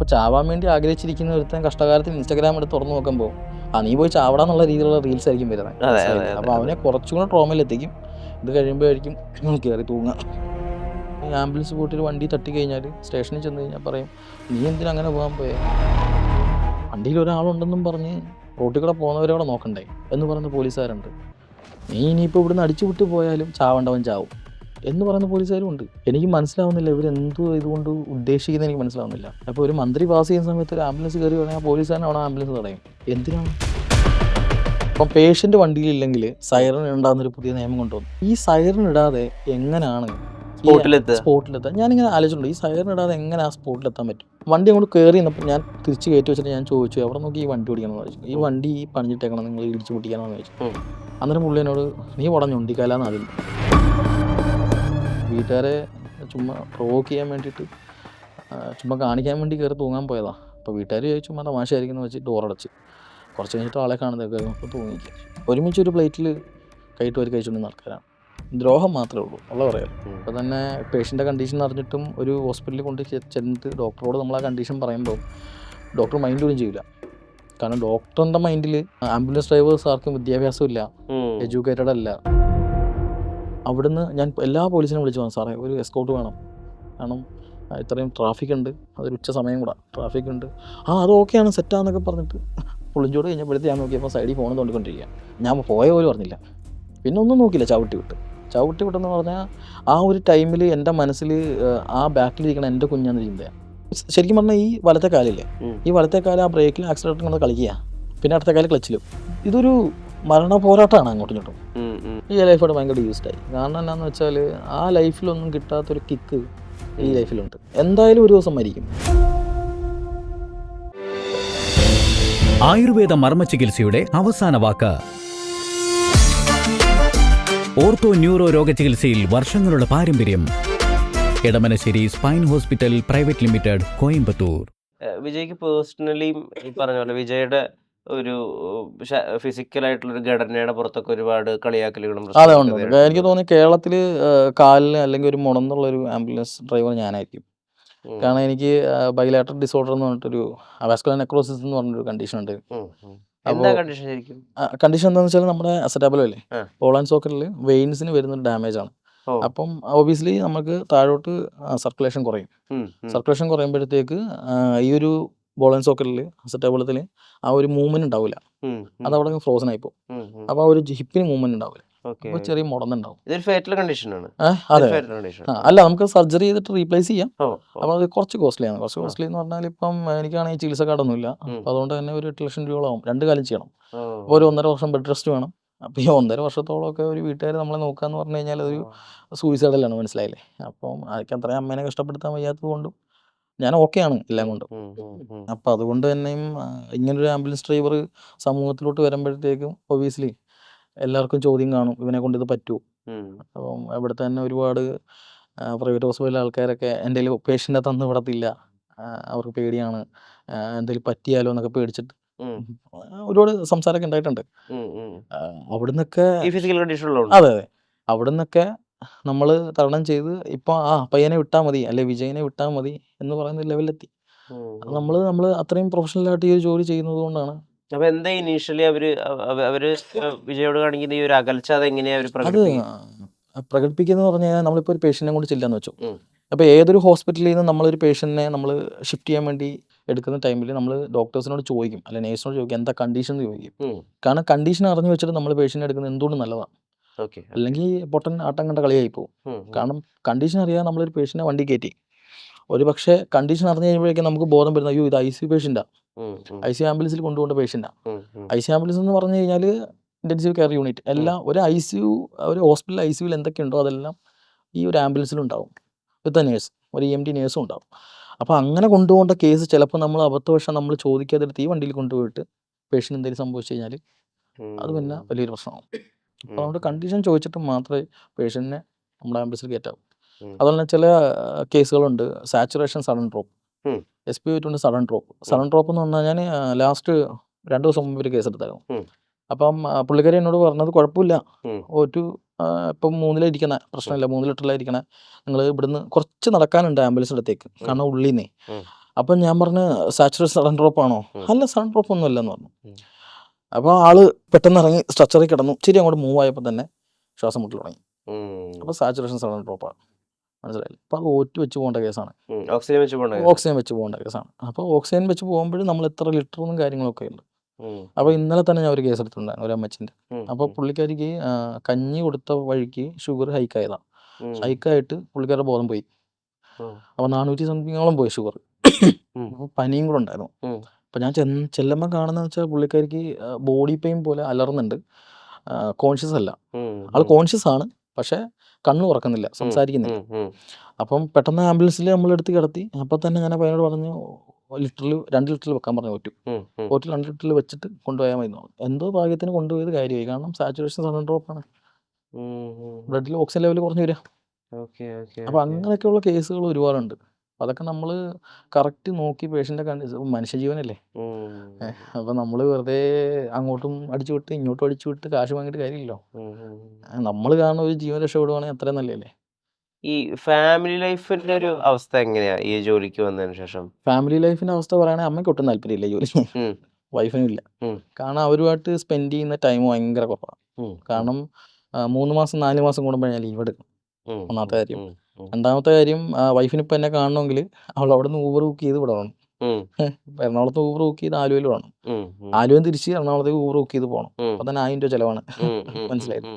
അപ്പോൾ ചാവാൻ വേണ്ടി ആഗ്രഹിച്ചിരിക്കുന്ന ഒരുത്തൻ കഷ്ടകാലത്തിൽ ഇൻസ്റ്റാഗ്രാം എടുത്ത് തുറന്നു നോക്കുമ്പോൾ നീ പോയി ചാവടാന്നുള്ള രീതിയിലുള്ള റീൽസ് ആയിരിക്കും വരുന്നത്. അപ്പോൾ അവനെ കുറച്ചുകൂടെ ട്രോമയിലെത്തിക്കും. ഇത് കഴിയുമ്പോഴായിരിക്കും കയറി തൂങ്ങുക. ഈ ആംബുലൻസ് പോയിട്ട് ഒരു വണ്ടി തട്ടി കഴിഞ്ഞാൽ സ്റ്റേഷനിൽ ചെന്ന് കഴിഞ്ഞാൽ പറയും, നീ എന്തിനാ അങ്ങനെ പോകാൻ പോയേ, വണ്ടിയിൽ ഒരാളുണ്ടെന്നും പറഞ്ഞ് റോട്ടിൽ കൂടെ പോകുന്നവരവിടെ നോക്കണ്ടേ എന്ന് പറയുന്ന പോലീസുകാരുണ്ട്. നീ ഇനിയിപ്പോൾ ഇവിടുന്ന് അടിച്ചു വിട്ട് പോയാലും ചാവേണ്ടവൻ ചാവും എന്ന് പറയുന്ന പോലീസുകാരും ഉണ്ട്. എനിക്ക് മനസ്സിലാവുന്നില്ല ഇവരെന്തോ ഇതുകൊണ്ട് ഉദ്ദേശിക്കുന്നത്, എനിക്ക് മനസ്സിലാവുന്നില്ല. അപ്പോൾ ഒരു മന്ത്രി പാസ് ചെയ്യുന്ന സമയത്ത് ഒരു ആംബുലൻസ് കയറി പറഞ്ഞാൽ പോലീസുകാരൻ അവിടെ ആംബുലൻസ് തടയും. എന്തിനാണ്? അപ്പം പേഷ്യൻ്റ് വണ്ടിയിലില്ലെങ്കിൽ സൈറൺ ഇടാന്നൊരു പുതിയ നിയമം കൊണ്ടുവന്നു. ഈ സൈറൺ ഇടാതെ എങ്ങനെയാണ് സ്പോട്ടിലെത്താൻ ഞാനിങ്ങനെ ആലോചിച്ചിട്ടുണ്ട്. ഈ സൈറൺ ഇടാതെ എങ്ങനെ ആ സ്പോട്ടിലെത്താൻ പറ്റും? വണ്ടി അങ്ങോട്ട് കയറി നിന്നപ്പോൾ ഞാൻ തിരിച്ച് കയറ്റി വെച്ചിട്ട് ഞാൻ ചോദിച്ചു, അവിടെ നോക്കി ഈ വണ്ടി ഓടിക്കണമെന്ന് ചോദിച്ചു. ഈ വണ്ടി പണിഞ്ഞിട്ടേക്കണം, നിങ്ങൾ ഇടിച്ച് പൊട്ടിക്കാനെന്ന് ചോദിച്ചു. അന്നേരം പുള്ളി എന്നോട് നീ ഉടഞ്ഞുണ്ടിക്കാലാന്ന് ആദ്യം. വീട്ടുകാരെ ചുമ്മാ പ്രൊവോക്ക് ചെയ്യാൻ വേണ്ടിയിട്ട് ചുമ്മാ കാണിക്കാൻ വേണ്ടി കയറി തൂങ്ങാൻ പോയതാണ്. അപ്പോൾ വീട്ടുകാർ ചുമ്മാ തമാശയായിരിക്കും എന്ന് വെച്ച് ഡോറടച്ച് കുറച്ച് കഴിഞ്ഞിട്ട് ആളെ കാണുന്നതൊക്കെ അപ്പോൾ തൂങ്ങിക്കുക. ഒരുമിച്ച് ഒരു പ്ലേറ്റിൽ കൈയിട്ട് വരി കഴിച്ചുകൊണ്ട് നടക്കാനാണ്. ദ്രോഹം മാത്രമേ ഉള്ളൂ ഉള്ള പറയാമല്ലോ. അപ്പോൾ തന്നെ പേഷ്യൻ്റെ കണ്ടീഷൻ അറിഞ്ഞിട്ടും ഒരു ഹോസ്പിറ്റലിൽ കൊണ്ട് ചെന്നിട്ട് ഡോക്ടറോട് നമ്മൾ ആ കണ്ടീഷൻ പറയുമ്പോൾ ഡോക്ടർ മൈൻഡ് പോലും ചെയ്യില്ല. കാരണം ഡോക്ടറിൻ്റെ മൈൻഡിൽ ആംബുലൻസ് ഡ്രൈവേഴ്സ് ആർക്കും വിദ്യാഭ്യാസമില്ല, എഡ്യൂക്കേറ്റഡ് അല്ല. അവിടുന്ന് ഞാൻ എല്ലാ പോലീസിനും വിളിച്ചു പറഞ്ഞു, സാറേ ഒരു എസ്കോർട്ട് വേണം, കാരണം ഇത്രയും ട്രാഫിക് ഉണ്ട്, അതൊരു ഉച്ച സമയം കൂടെ ട്രാഫിക് ഉണ്ട്. അത് ഓക്കെയാണ് സെറ്റാന്നൊക്കെ പറഞ്ഞിട്ട് പുളിഞ്ചോട് കഴിഞ്ഞപ്പോഴത്തെ ഞാൻ നോക്കിയപ്പോൾ സൈഡിൽ ഫോൺ തോണ്ടിക്കൊണ്ടിരിക്കുക. ഞാൻ പോയ പോലും പറഞ്ഞില്ല, പിന്നെ ഒന്നും നോക്കിയില്ല, ചവിട്ടി വിട്ടെന്ന് പറഞ്ഞാൽ ആ ഒരു ടൈമിൽ എൻ്റെ മനസ്സിൽ ആ ബാക്കിലിരിക്കണം എൻ്റെ കുഞ്ഞാന്ന് ചിന്തയാണ്. ശരിക്കും പറഞ്ഞാൽ ഈ വലത്തെ കാലില്ലേ, ഈ വലത്തെ കാലം ആ ബ്രേക്കിലും ആക്സിലേറ്ററും കൊണ്ട് കളിക്കുക, പിന്നെ അടുത്ത കാലം ക്ലച്ചിലും. ഇതൊരു മരണ പോരാട്ടമാണ് അങ്ങോട്ടും ഇങ്ങോട്ടും. ഈ ലൈഫോട് ഭയങ്കര യൂസ്ഡായി. കാരണം എന്താണെന്ന് വെച്ചാൽ ആ ലൈഫിലൊന്നും കിട്ടാത്തൊരു കിക്ക് ഈ ലൈഫിലുണ്ട്. എന്തായാലും ഒരു ദിവസം മരിക്കും. ആയുർവേദ മർമ്മ ചികിത്സയുടെ അവസാന വാക്ക്. ഓർത്തോ ന്യൂറോ രോഗ ചികിത്സയിൽ വർഷങ്ങളുടെ പാരമ്പര്യം. Edamanassery spine hospital private limited, Coimbatore. വിജയ്ക്ക് പേഴ്സണലി ഈ പറഞ്ഞ പോലെ വിജയുടെ ഒരു ഫിസിക്കലായിട്ടുള്ളൊരു ഘടനയുടെ പുറത്തൊക്കെ ഒരുപാട് കളിയാക്കലുകളും അതെ ഉണ്ട്. എനിക്ക് തോന്നി കേരളത്തിൽ കാലിന് അല്ലെങ്കിൽ ഒരു മുടന്നുള്ളൊരു ആംബുലൻസ് ഡ്രൈവർ ഞാനായിരിക്കും. കാരണം എനിക്ക് ബൈലാറ്ററൽ ഡിസോർഡർ എന്ന് പറഞ്ഞിട്ടൊരു വാസ്കുലർ നെക്രോസിസ് എന്ന് പറഞ്ഞൊരു കണ്ടീഷൻ ഉണ്ട്. കണ്ടീഷൻ എന്താണെന്ന് വെച്ചാൽ നമ്മുടെ അസറ്റാബലം അല്ലേ, ബോൾ ആൻഡ് സോക്കറ്റിൽ വെയിൻസിന് വരുന്നൊരു ഡാമേജ് ആണ്. അപ്പം ഒബിയസ്ലി നമുക്ക് താഴോട്ട് സർക്കുലേഷൻ കുറയും. സർക്കുലേഷൻ കുറയുമ്പോഴത്തേക്ക് ഈ ഒരു ബോൾ ആൻഡ് സോക്കറ്റിൽ അസറ്റാബലത്തിൽ ആ ഒരു മൂവ്മെന്റ് ഉണ്ടാവില്ല, അതവിടെ ഫ്രോസൺ ആയിപ്പോ. അപ്പൊ ആ ഒരു ഹിപ്പിന് മൂവ്മെന്റ് ഉണ്ടാവില്ല, അപ്പോൾ ചെറിയ മുടന്നുണ്ടാവും. അതെ, അല്ല നമുക്ക് സർജറി ചെയ്തിട്ട് റീപ്ലേസ് ചെയ്യാം. അപ്പോൾ അത് കുറച്ച് കോസ്റ്റ്ലിയാണ്. കുറച്ച് കോസ്റ്റ്ലി എന്ന് പറഞ്ഞാൽ ഇപ്പം എനിക്കാണെങ്കിൽ ചികിത്സ കാർഡൊന്നുമില്ല. അപ്പോൾ അതുകൊണ്ട് തന്നെ ഒരു 8 ലക്ഷം രൂപയോളം 2 കാലം ചെയ്യണം. അപ്പോൾ ഒരു 1.5 വർഷം ബെഡ് റെസ്റ്റ് വേണം. അപ്പോൾ ഈ 1.5 വർഷത്തോളമൊക്കെ ഒരു വീട്ടുകാർ നമ്മളെ നോക്കുക എന്ന് പറഞ്ഞു കഴിഞ്ഞാൽ അതൊരു സൂയിസൈഡലാണ്, മനസ്സിലായില്ലേ. അപ്പം അതൊക്കെ അത്രയും അമ്മേനെ കഷ്ടപ്പെടുത്താൻ വയ്യാത്തത് കൊണ്ടും ഞാൻ ഓക്കെയാണ് എല്ലാം കൊണ്ടും. അപ്പം അതുകൊണ്ട് തന്നെയും ഇങ്ങനൊരു ആംബുലൻസ് ഡ്രൈവർ സമൂഹത്തിലോട്ട് വരുമ്പോഴത്തേക്കും ഒബിയസ്ലി എല്ലാവർക്കും ചോദ്യം കാണും, ഇവനെ കൊണ്ട് ഇത് പറ്റുമോ. അപ്പം ഇവിടെ തന്നെ ഒരുപാട് പ്രൈവറ്റ് ഹോസ്പിറ്റലിലെ ആൾക്കാരൊക്കെ എൻ്റെ കയ്യിൽ പേഷ്യൻ്റെ തന്നു വിടത്തില്ല, അവർക്ക് പേടിയാണ്, എന്തെങ്കിലും പറ്റിയാലോ എന്നൊക്കെ പേടിച്ചിട്ട് ഒരുപാട് സംസാരമൊക്കെ ഉണ്ടായിട്ടുണ്ട്. അവിടുന്നൊക്കെ അതെ അവിടുന്നൊക്കെ നമ്മൾ തരണം ചെയ്ത് ഇപ്പം പയ്യനെ വിട്ടാൽ മതി, അല്ലെ വിജയനെ വിട്ടാൽ മതി എന്ന് പറയുന്ന ലെവലിലെത്തി. നമ്മൾ അത്രയും പ്രൊഫഷണലായിട്ട് ഈ ഒരു ജോലി ചെയ്യുന്നത് കൊണ്ടാണ്. അപ്പൊ എന്താ ഇനീഷ്യലി അവര് വിജയോട് കാണിക്കുന്ന ഈ ഒരു അകൽച്ച അതെങ്ങനെയാ അത് പ്രകടിപ്പിക്കുന്നത് പറഞ്ഞു കഴിഞ്ഞാൽ നമ്മളിപ്പോൾ ഒരു പേഷ്യൻറ്റിനെ കൊണ്ട് ചെല്ലാന്ന് വെച്ചു. അപ്പോൾ ഏതൊരു ഹോസ്പിറ്റലിൽ നിന്ന് നമ്മളൊരു പേഷ്യൻറ്റിനെ നമ്മൾ ഷിഫ്റ്റ് ചെയ്യാൻ വേണ്ടി എടുക്കുന്ന ടൈമിൽ നമ്മൾ ഡോക്ടേഴ്സിനോട് ചോദിക്കും, അല്ലെ നേഴ്സിനോട് ചോദിക്കും എന്താ കണ്ടീഷൻ എന്ന് ചോദിക്കും. കാരണം കണ്ടീഷൻ അറിഞ്ഞു വെച്ചിട്ട് നമ്മൾ പേഷ്യൻറ്റിനെ എടുക്കുന്നത് എന്തുകൊണ്ട് നല്ലതാണ്. അല്ലെങ്കിൽ പൊട്ടൻ ആട്ടം കണ്ട കളിയായി പോകും. കാരണം കണ്ടീഷൻ അറിയാതെ നമ്മളൊരു പേഷ്യൻറ്റിനെ വണ്ടി കയറ്റി, ഒരു പക്ഷേ കണ്ടീഷൻ അറിഞ്ഞു കഴിയുമ്പോഴേക്കും നമുക്ക് ബോധം വരുന്ന അയ്യോ ഇത് ICU പേഷ്യൻ്റാണ്, ICU ആംബുലൻസിൽ കൊണ്ടുപോകേണ്ട പേഷ്യൻ്റാണ്. ICU ആംബുലൻസ് എന്ന് പറഞ്ഞു കഴിഞ്ഞാൽ ഇൻറ്റൻസീവ് കെയർ യൂണിറ്റ് എല്ലാം ഒരു ഒരു ഹോസ്പിറ്റൽ ICUവിൽ എന്തൊക്കെയുണ്ടോ അതെല്ലാം ഈ ഒരു ആംബുലൻസിലുണ്ടാവും. വിത്ത് നേഴ്സ്, ഒരു EMT നേഴ്സും ഉണ്ടാവും. അപ്പോൾ അങ്ങനെ കൊണ്ടുപോകേണ്ട കേസ് ചിലപ്പോൾ നമ്മൾ അബദ്ധവശം നമ്മൾ ചോദിക്കാതെ എടുത്ത് ഈ വണ്ടിയിൽ കൊണ്ടുപോയിട്ട് പേഷ്യൻ്റ് എന്തെങ്കിലും സംഭവിച്ചു കഴിഞ്ഞാൽ അത് പിന്നെ വലിയൊരു പ്രശ്നമാകും. അപ്പോൾ നമ്മുടെ കണ്ടീഷൻ ചോദിച്ചിട്ട് മാത്രമേ പേഷ്യൻറ്റിനെ നമ്മുടെ ആംബുലൻസിൽ കയറ്റാവൂ. അതുപോലെ തന്നെ ചില കേസുകളുണ്ട്, saturation sudden drop, SpO2 sudden drop എന്ന് പറഞ്ഞാൽ ഞാൻ ലാസ്റ്റ് 2 ദിവസം മുമ്പ് ഒരു കേസ് എടുത്തായിരുന്നു. അപ്പം പുള്ളിക്കാരി എന്നോട് പറഞ്ഞത് കുഴപ്പമില്ല, ഇപ്പം 3 പ്രശ്നമില്ല, 3 ലിറ്ററിലായിരിക്കണേ, നിങ്ങൾ ഇവിടുന്ന് കുറച്ച് നടക്കാനുണ്ട് ആംബുലൻസിൻ്റെ അടുത്തേക്ക്, കാരണം ഉള്ളിൽ നിന്നേ അപ്പം ഞാൻ പറഞ്ഞു സാച്ചുറേഷൻ സഡൻ ഡ്രോപ്പ് ആണോ? ഉം. അല്ല, സഡൻ ഡ്രോപ്പ് ഒന്നും അല്ലെന്ന് പറഞ്ഞു. ഉം. അപ്പോൾ ആള് പെട്ടെന്ന് ഇറങ്ങി സ്ട്രക്ചറിൽ കിടന്നു. ഇച്ചിരി അങ്ങോട്ട് മൂവ് ആയപ്പോൾ തന്നെ ശ്വാസം മുട്ടൽ തുടങ്ങി. അപ്പോൾ സാച്ചുറേഷൻ സഡൻ ഡ്രോപ്പാണ്, മനസ്സിലായില്ലേ? അപ്പോൾ അത് ഓറ്റി വെച്ച് പോകേണ്ട കേസാണ്, ഓക്സിജൻ വെച്ച് പോകണ്ട ഓക്സിജൻ വെച്ച് പോകേണ്ട കേസാണ്. അപ്പോൾ ഓക്സിജൻ വെച്ച് പോകുമ്പോഴും നമ്മൾ എത്ര ലിറ്ററൊന്നും കാര്യങ്ങളൊക്കെ ഉണ്ട്. അപ്പോൾ ഇന്നലെ തന്നെ ഞാൻ ഒരു കേസ് എടുത്തിട്ടുണ്ടായിരുന്നു, ഒരു അമ്മച്ചിൻ്റെ. അപ്പോൾ പുള്ളിക്കാരിക്ക് കഞ്ഞി കൊടുത്ത വഴിക്ക് ഷുഗർ ഹൈക്കായതാണ്. ഹൈക്കായിട്ട് പുള്ളിക്കാരുടെ ബോധം പോയി. അപ്പോൾ 400 സംതിങ്ങോളം പോയി ഷുഗർ. അപ്പോൾ പനിയും കൂടെ ഉണ്ടായിരുന്നു. അപ്പോൾ ഞാൻ ചെല്ലുമ്പോൾ കാണുന്നത് വെച്ചാൽ പുള്ളിക്കാരിക്ക് ബോഡി പെയിൻ പോലെ അലറുന്നുണ്ട്, കോൺഷ്യസ് അല്ല. ആൾ കോൺഷ്യസ് ആണ്, പക്ഷേ കണ്ണ് തുറക്കുന്നില്ല, സംസാരിക്കുന്നില്ല. അപ്പം പെട്ടെന്ന് ആംബുലൻസിൽ നമ്മളെടുത്ത് കിടത്തി. അപ്പം തന്നെ ഞാൻ പയ്യനോട് പറഞ്ഞു, 2 ലിറ്ററിൽ വെക്കാൻ പറഞ്ഞു. ഓറ്റിൽ 2 ലിറ്ററിൽ വെച്ചിട്ട് കൊണ്ടുപോയാൽ മതി. എന്തോ ഭാഗ്യത്തിന് കൊണ്ടുപോയത് കാര്യമായി. കാരണം സാച്ചുറേഷൻ സഡൻ ഡ്രോപ്പാണ്, ബ്ലഡിൽ ഓക്സിജൻ ലെവൽ കുറഞ്ഞു വരിക. അപ്പോൾ അങ്ങനെയൊക്കെയുള്ള കേസുകൾ ഒരുപാടുണ്ട്. അതൊക്കെ നമ്മൾ കറക്റ്റ് നോക്കി പേഷ്യൻ്റെ കണ്ടീഷൻ, മനുഷ്യജീവനല്ലേ. അപ്പോൾ നമ്മൾ വെറുതെ അങ്ങോട്ടും അടിച്ചു വിട്ട് ഇങ്ങോട്ടും അടിച്ചു വിട്ട് കാശ് വാങ്ങിയിട്ട് കാര്യമില്ലല്ലോ. നമ്മൾ കാണുന്ന ഒരു ജീവൻ രക്ഷപ്പെടുവാണെങ്കിൽ അത്രയും നല്ലതല്ലേ. ഈ ഫാമിലി ലൈഫിന്റെ ഒരു അവസ്ഥ എങ്ങനെയാ ഈ ജോലിക്ക് വന്നതിന് ശേഷം? ഫാമിലി ലൈഫിൻ്റെ അവസ്ഥ പറയുകയാണെങ്കിൽ അമ്മയ്ക്ക് ഒട്ടും താല്പര്യമില്ല ജോലി, വൈഫിനും ഇല്ല. കാരണം അവരുമായിട്ട് സ്പെൻഡ് ചെയ്യുന്ന ടൈം ഭയങ്കര കുറവാണ്. കാരണം 3 മാസം 4 മാസം കൂടുമ്പോൾ ഞാൻ ലീവ് എടുക്കും, ഒന്നാമത്തെ കാര്യം. രണ്ടാമത്തെ കാര്യം, വൈഫിനിപ്പോൾ എന്നെ കാണണമെങ്കിൽ അവൾ അവിടെ നിന്ന് ഊബർ ബുക്ക് ചെയ്ത് വിടണം. എറണാകുളത്ത് ഊബർ ബുക്ക് ചെയ്ത് ആലുവയിൽ വേണം, ആലുവയിൽ തിരിച്ച് എറണാകുളത്തേക്ക് ഊബർ ബുക്ക് ചെയ്ത് പോകണം. അപ്പോൾ തന്നെ 1000 രൂപ ചിലവാണ്, മനസ്സിലായത്.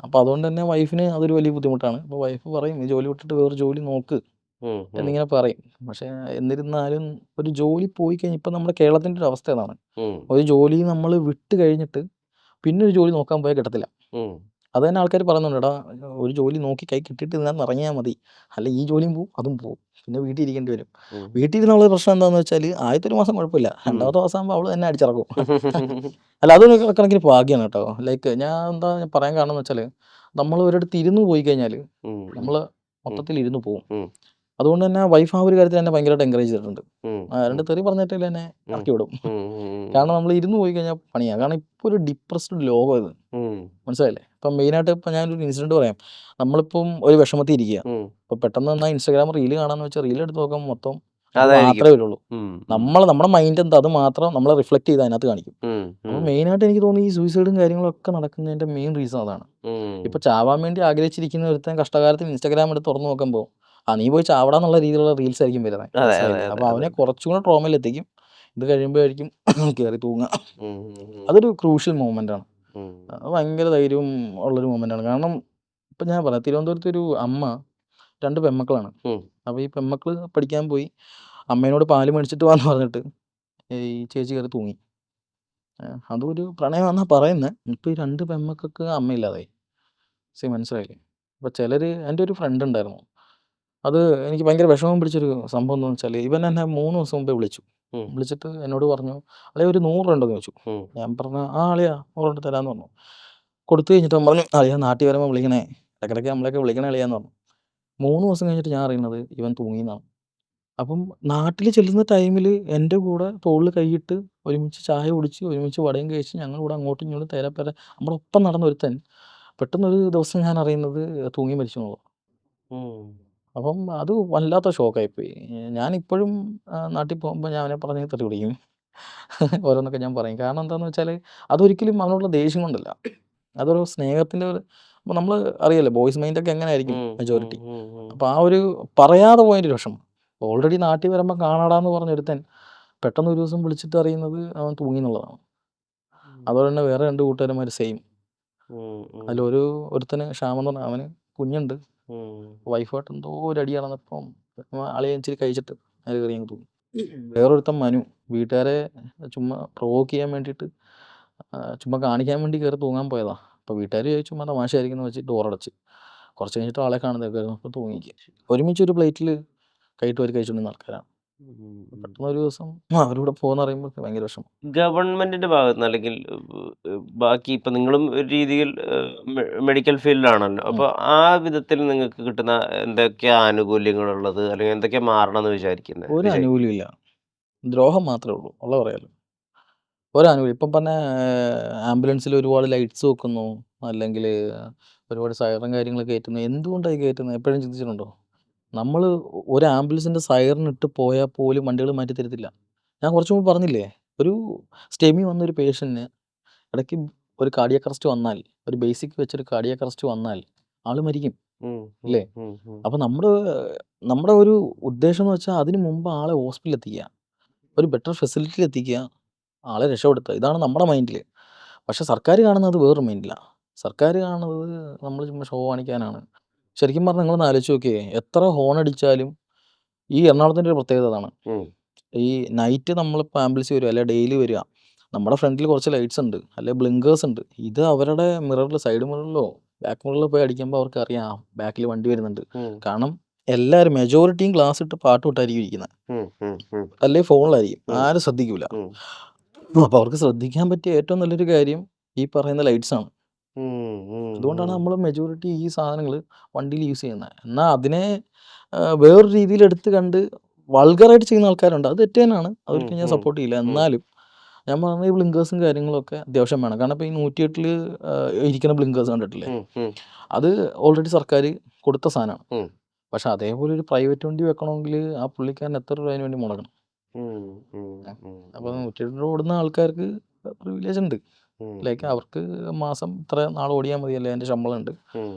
അപ്പോൾ അതുകൊണ്ട് തന്നെ വൈഫിന് അതൊരു വലിയ ബുദ്ധിമുട്ടാണ്. അപ്പോൾ വൈഫ് പറയും, ഈ ജോലി വിട്ടിട്ട് വേറെ ജോലി നോക്ക് എന്നിങ്ങനെ പറയും. പക്ഷേ എന്നിരുന്നാലും ഒരു ജോലി പോയി കഴിഞ്ഞാൽ ഇപ്പം നമ്മുടെ കേരളത്തിൻ്റെ ഒരു അവസ്ഥ അതാണ്. ഒരു ജോലി നമ്മൾ വിട്ട് കഴിഞ്ഞിട്ട് പിന്നെ ഒരു ജോലി നോക്കാൻ പോയാൽ കിട്ടത്തില്ല. അത് തന്നെ ആൾക്കാർ പറയുന്നുണ്ട്, എടാ ഒരു ജോലി നോക്കി കൈ കിട്ടിയിട്ട് ഇതിനകത്ത് ഇറങ്ങിയാൽ മതി, അല്ല ഈ ജോലിയും പോവും അതും പോവും, പിന്നെ വീട്ടിൽ ഇരിക്കേണ്ടി വരും. വീട്ടിൽ ഇരുന്നുള്ള പ്രശ്നം എന്താണെന്ന് വെച്ചാൽ ആദ്യത്തെ 1 മാസം കുഴപ്പമില്ല, 2ാമത്തെ മാസം ആകുമ്പോൾ അവൾ തന്നെ അടിച്ചിറക്കും. അല്ല, അതൊരു കണക്കിന് ഭാഗ്യമാണ് കേട്ടോ. ലൈക്ക് ഞാൻ പറയാൻ കാരണം എന്ന് വെച്ചാൽ, നമ്മൾ ഒരിടത്ത് ഇരുന്ന് പോയി കഴിഞ്ഞാൽ നമ്മൾ മൊത്തത്തിൽ ഇരുന്ന് പോകും. അതുകൊണ്ട് തന്നെ വൈഫ് ആ ഒരു കാര്യത്തിൽ എന്നെ ഭയങ്കരമായിട്ട് എൻകറേജ് ചെയ്തിട്ടുണ്ട്. 2 തെറി പറഞ്ഞിട്ടില്ല എന്നെ ഇറക്കി വിടും. കാരണം നമ്മൾ ഇരുന്ന് പോയി കഴിഞ്ഞാൽ പണിയാണ്. കാരണം ഇപ്പോൾ ഒരു ഡിപ്രസ്ഡ് ലോകം ഇത്, മനസ്സിലായില്ലേ. ഇപ്പം മെയിനായിട്ട് ഇപ്പം ഞാനൊരു ഇൻസിഡൻറ്റ് പറയാം. നമ്മളിപ്പം ഒരു വിഷമത്തിൽ ഇരിക്കുക, അപ്പോൾ പെട്ടെന്ന് എന്നാൽ ഇൻസ്റ്റാഗ്രാം റീൽ കാണാന്ന് വെച്ചാൽ റീൽ എടുത്ത് നോക്കുമ്പോൾ മൊത്തം മാത്രമേ വരുള്ളൂ. നമ്മുടെ മൈൻഡ് എന്താ അത് മാത്രം നമ്മളെ റിഫ്ലക്ട് ചെയ്ത് അതിനകത്ത് കാണിക്കും. അപ്പോൾ മെയിനായിട്ട് എനിക്ക് തോന്നി ഈ സൂയിസൈഡും കാര്യങ്ങളൊക്കെ നടക്കുന്നതിൻ്റെ മെയിൻ റീസൺ അതാണ്. ഇപ്പോൾ ചാവാൻ വേണ്ടി ആഗ്രഹിച്ചിരിക്കുന്ന ഒരുത്തൻ കഷ്ടകാലത്തിൽ ഇൻസ്റ്റാഗ്രാം എടുത്ത് തുറന്നു നോക്കുമ്പോൾ നീ പോയി ചാവടാന്നുള്ള രീതിയിലുള്ള റീൽസ് ആയിരിക്കും വരുന്നത്. അപ്പോൾ അവനെ കുറച്ചുകൂടെ ട്രോമയിലെത്തിക്കും. ഇത് കഴിയുമ്പോഴായിരിക്കും കയറി തൂങ്ങുക. അതൊരു ക്രൂഷ്യൽ മൊമെൻ്റ് ആണ്. അത് ഭയങ്കര ധൈര്യവും ഉള്ളൊരു മൊമെൻ്റാണ്. കാരണം ഇപ്പം ഞാൻ പറയാം, തിരുവനന്തപുരത്ത് ഒരു അമ്മ 2 പെൺമക്കളാണ്. അപ്പോൾ ഈ പെൺമക്കൾ പഠിക്കാൻ പോയി, അമ്മേനോട് പാല് മേടിച്ചിട്ട് വാന്ന് പറഞ്ഞിട്ട് ഈ ചേച്ചി കയറി തൂങ്ങി. അതും ഒരു പ്രണയമാണെന്നാണ് പറയുന്നത്. ഇപ്പോൾ ഈ 2 പെൺമക്കൾക്ക് അമ്മയില്ലാതായി. മനസ്സിലായില്ലേ. അപ്പോൾ ചിലർ, എൻ്റെ ഒരു ഫ്രണ്ട് ഉണ്ടായിരുന്നു, അത് എനിക്ക് ഭയങ്കര വിഷമം പിടിച്ചൊരു സംഭവം എന്താണെന്ന് വെച്ചാൽ, ഇവൻ എന്നെ 3 ദിവസം മുമ്പേ വിളിച്ചിട്ട് എന്നോട് പറഞ്ഞു, അളിയാ ഒരു 100 ഉണ്ടെന്ന് ചോദിച്ചു. ഞാൻ പറഞ്ഞു, അളിയാ 100 തരാമെന്ന് പറഞ്ഞു. കൊടുത്തു കഴിഞ്ഞിട്ട് പറഞ്ഞു, അളിയാ നാട്ടിൽ വരുമ്പോൾ വിളിക്കണേ, ഇടയ്ക്കിടയ്ക്ക് നമ്മളെയൊക്കെ വിളിക്കണേ അളിയാന്ന് പറഞ്ഞു. 3 ദിവസം കഴിഞ്ഞിട്ട് ഞാൻ അറിയുന്നത് ഇവൻ തൂങ്ങിയെന്നാണ്. അപ്പം നാട്ടിൽ ചെല്ലുന്ന ടൈമിൽ എൻ്റെ കൂടെ തോളിൽ കൈയിട്ട് ഒരുമിച്ച് ചായ കുടിച്ച് ഒരുമിച്ച് വടയും കഴിച്ച് ഞങ്ങളിവിടെ അങ്ങോട്ടും ഇങ്ങോട്ടും തേരപ്പേര നമ്മളൊപ്പം നടന്ന ഒരുത്തൻ പെട്ടെന്നൊരു ദിവസം ഞാൻ അറിയുന്നത് തൂങ്ങി മരിച്ചു എന്നുള്ളത്. അപ്പം അത് വല്ലാത്ത ഷോക്കായിപ്പോയി. ഞാനിപ്പോഴും നാട്ടിൽ പോകുമ്പോൾ ഞാൻ അവനെ പറഞ്ഞ് തെറി പിടിക്കും, ഓരോന്നൊക്കെ ഞാൻ പറയും. കാരണം എന്താണെന്ന് വെച്ചാൽ അതൊരിക്കലും അവനോടുള്ള ദേഷ്യം കൊണ്ടല്ല, അതൊരു സ്നേഹത്തിൻ്റെ ഒരു, അപ്പോൾ നമ്മൾ അറിയാലോ ബോയ്സ് മൈൻഡൊക്കെ എങ്ങനെ ആയിരിക്കും മെജോറിറ്റി. അപ്പോൾ ആ ഒരു പറയാതെ പോയതിൻ്റെ വിഷമം. ഓൾറെഡി നാട്ടിൽ വരുമ്പോൾ കാണാടാന്ന് പറഞ്ഞൊരുത്തൻ പെട്ടെന്ന് ഒരു ദിവസം വിളിച്ചിട്ട് അറിയുന്നത് അവൻ തൂങ്ങി എന്നുള്ളതാണ്. അതുപോലെ തന്നെ വേറെ 2 കൂട്ടുകാരന്മാർ സെയിം. അതിലൊരു ഒരുത്തന് ക്ഷാമെന്ന് പറഞ്ഞാൽ അവന് കുഞ്ഞുണ്ട്, വൈഫായിട്ട് എന്തോ ഒരു അടി നടന്നപ്പം ആളെ ഇച്ചിരി കഴിച്ചിട്ട് അതിൽ കയറി അങ്ങ് തൂങ്ങി. വേറൊരുത്തൻ മനു, വീട്ടുകാരെ ചുമ്മാ പ്രൊവോക്ക് ചെയ്യാൻ വേണ്ടിയിട്ട് ചുമ്മാ കാണിക്കാൻ വേണ്ടി കയറി തൂങ്ങാൻ പോയതാണ്. അപ്പോൾ വീട്ടുകാർ ചുമ്മാ തമാശയായിരിക്കും എന്ന് വെച്ച് ഡോറടച്ച്. കുറച്ച് കഴിഞ്ഞിട്ട് ആളെ കാണുന്നത് അപ്പോൾ തൂങ്ങിക്കുക. ഒരുമിച്ച് ഒരു പ്ലേറ്റിൽ കൈയിട്ട് വരി കഴിച്ചുകൊണ്ടിരുന്ന ആൾക്കാരാണ്. പെട്ടെന്ന് ഒരു ദിവസം അവരൂടെ പോകുന്ന പറയുമ്പോൾ ഭയങ്കര വിഷമം. ഗവൺമെന്റിന്റെ ഭാഗത്ത് നിന്ന് അല്ലെങ്കിൽ ബാക്കി ഇപ്പൊ നിങ്ങളും ഒരു രീതിയിൽ മെഡിക്കൽ ഫീൽഡിലാണല്ലോ, അപ്പൊ ആ വിധത്തിൽ നിങ്ങൾക്ക് കിട്ടുന്ന എന്തൊക്കെയാ ആനുകൂല്യങ്ങളുള്ളത്, അല്ലെങ്കിൽ എന്തൊക്കെയാ മാറണം എന്ന് വിചാരിക്കുന്നത്? ഒരു ആനുകൂല്യമില്ല, ദ്രോഹം മാത്രമേ ഉള്ളൂ, ഉള്ള പറയാലോ. ഒരാനുകൂല്യം ഇപ്പം പറഞ്ഞ ആംബുലൻസിൽ ഒരുപാട് ലൈറ്റ്സ് വെക്കുന്നു, അല്ലെങ്കിൽ ഒരുപാട് സൈറൻ കാര്യങ്ങൾ കയറ്റുന്നു. എന്തുകൊണ്ടായി കയറ്റുന്നത് എപ്പോഴും ചിന്തിച്ചിട്ടുണ്ടോ? നമ്മൾ ഒരു ആംബുലൻസിൻ്റെ സൈറൺ ഇട്ട് പോയാൽ പോലും വണ്ടികൾ മാറ്റി തരത്തില്ല. ഞാൻ കുറച്ച് മുമ്പ് പറഞ്ഞില്ലേ, ഒരു സ്റ്റെമി വന്നൊരു പേഷ്യൻറ്റിന് ഇടയ്ക്ക് ഒരു കാർഡിയാക് അറസ്റ്റ് വന്നാൽ, ഒരു ബേസിക് വെച്ചൊരു കാർഡിയാക് അറസ്റ്റ് വന്നാൽ ആൾ മരിക്കും. ഇല്ലേ? അപ്പോൾ നമ്മുടെ ഒരു ഉദ്ദേശം എന്ന് വെച്ചാൽ അതിന് മുമ്പ് ആളെ ഹോസ്പിറ്റലിൽ എത്തിക്കുക, ഒരു ബെറ്റർ ഫെസിലിറ്റിയിൽ എത്തിക്കുക, ആളെ രക്ഷപ്പെടുത്തുക. ഇതാണ് നമ്മുടെ മൈൻഡിൽ. പക്ഷേ സർക്കാർ കാണുന്നത് വേറൊരു മൈൻഡിലാണ്. സർക്കാർ കാണുന്നത് നമ്മൾ ചുമ്മാ ഷോ കാണിക്കാനാണ്. ശരിക്കും പറഞ്ഞാൽ നിങ്ങളൊന്ന് ആലോചിച്ച് നോക്കിയേ, എത്ര ഹോൺ അടിച്ചാലും ഈ എറണാകുളത്തിൻ്റെ ഒരു പ്രത്യേകത അതാണ്. ഈ നൈറ്റ് നമ്മളിപ്പോൾ ആംബുലൻസ് വരിക, അല്ലെങ്കിൽ ഡെയിലി വരിക, നമ്മുടെ ഫ്രണ്ടിൽ കുറച്ച് ലൈറ്റ്സ് ഉണ്ട്, അല്ലെങ്കിൽ ബ്ലിങ്കേഴ്സ് ഉണ്ട്. ഇത് അവരുടെ മിററിൽ, സൈഡ് മിററിലോ ബാക്ക് മിററിലോ പോയി അടിക്കുമ്പോൾ അവർക്ക് അറിയാം ബാക്കിൽ വണ്ടി വരുന്നുണ്ട്. കാരണം എല്ലാവരും മെജോറിറ്റിയും ഗ്ലാസ് ഇട്ട് പാട്ട് വിട്ടായിരിക്കും ഇരിക്കുന്നത്, അല്ലെങ്കിൽ ഫോണിലായിരിക്കും, ആരും ശ്രദ്ധിക്കില്ല. അപ്പോൾ അവർക്ക് ശ്രദ്ധിക്കാൻ പറ്റിയ ഏറ്റവും നല്ലൊരു കാര്യം ഈ പറയുന്ന ലൈറ്റ്സ് ആണ്. അതുകൊണ്ടാണ് നമ്മൾ മെജോറിറ്റി ഈ സാധനങ്ങൾ വണ്ടിയിൽ യൂസ് ചെയ്യുന്നത്. എന്നാൽ അതിനെ വേറൊരു രീതിയിൽ എടുത്ത് കണ്ട് വൾഗറായിട്ട് ചെയ്യുന്ന ആൾക്കാരുണ്ട്. അത് തെറ്റ് തന്നെയാണ്, അവർക്ക് ഞാൻ സപ്പോർട്ട് ചെയ്യില്ല. എന്നാലും ഞാൻ പറഞ്ഞ ഈ ബ്ലിങ്കേഴ്സും കാര്യങ്ങളൊക്കെ അത്യാവശ്യം വേണം. കാരണം ഇപ്പോൾ ഈ 108 ഇരിക്കുന്ന ബ്ലിങ്കേഴ്സ് കണ്ടിട്ടില്ലേ, അത് ഓൾറെഡി സർക്കാർ കൊടുത്ത സാധനമാണ്. പക്ഷെ അതേപോലെ ഒരു പ്രൈവറ്റ് വണ്ടി വെക്കണമെങ്കിൽ ആ പുള്ളിക്കാരൻ എത്ര രൂപ അതിന് വേണ്ടി മുടക്കണം. അപ്പോൾ 108 ഓടുന്ന ആൾക്കാർക്ക് പ്രിവിലേജ് ഉണ്ട്, ലൈക്ക് അവർക്ക് മാസം ഇത്ര നാൾ ഓടിയാൽ മതിയല്ലേ, അതിൻ്റെ ശമ്പളം ഉണ്ട്,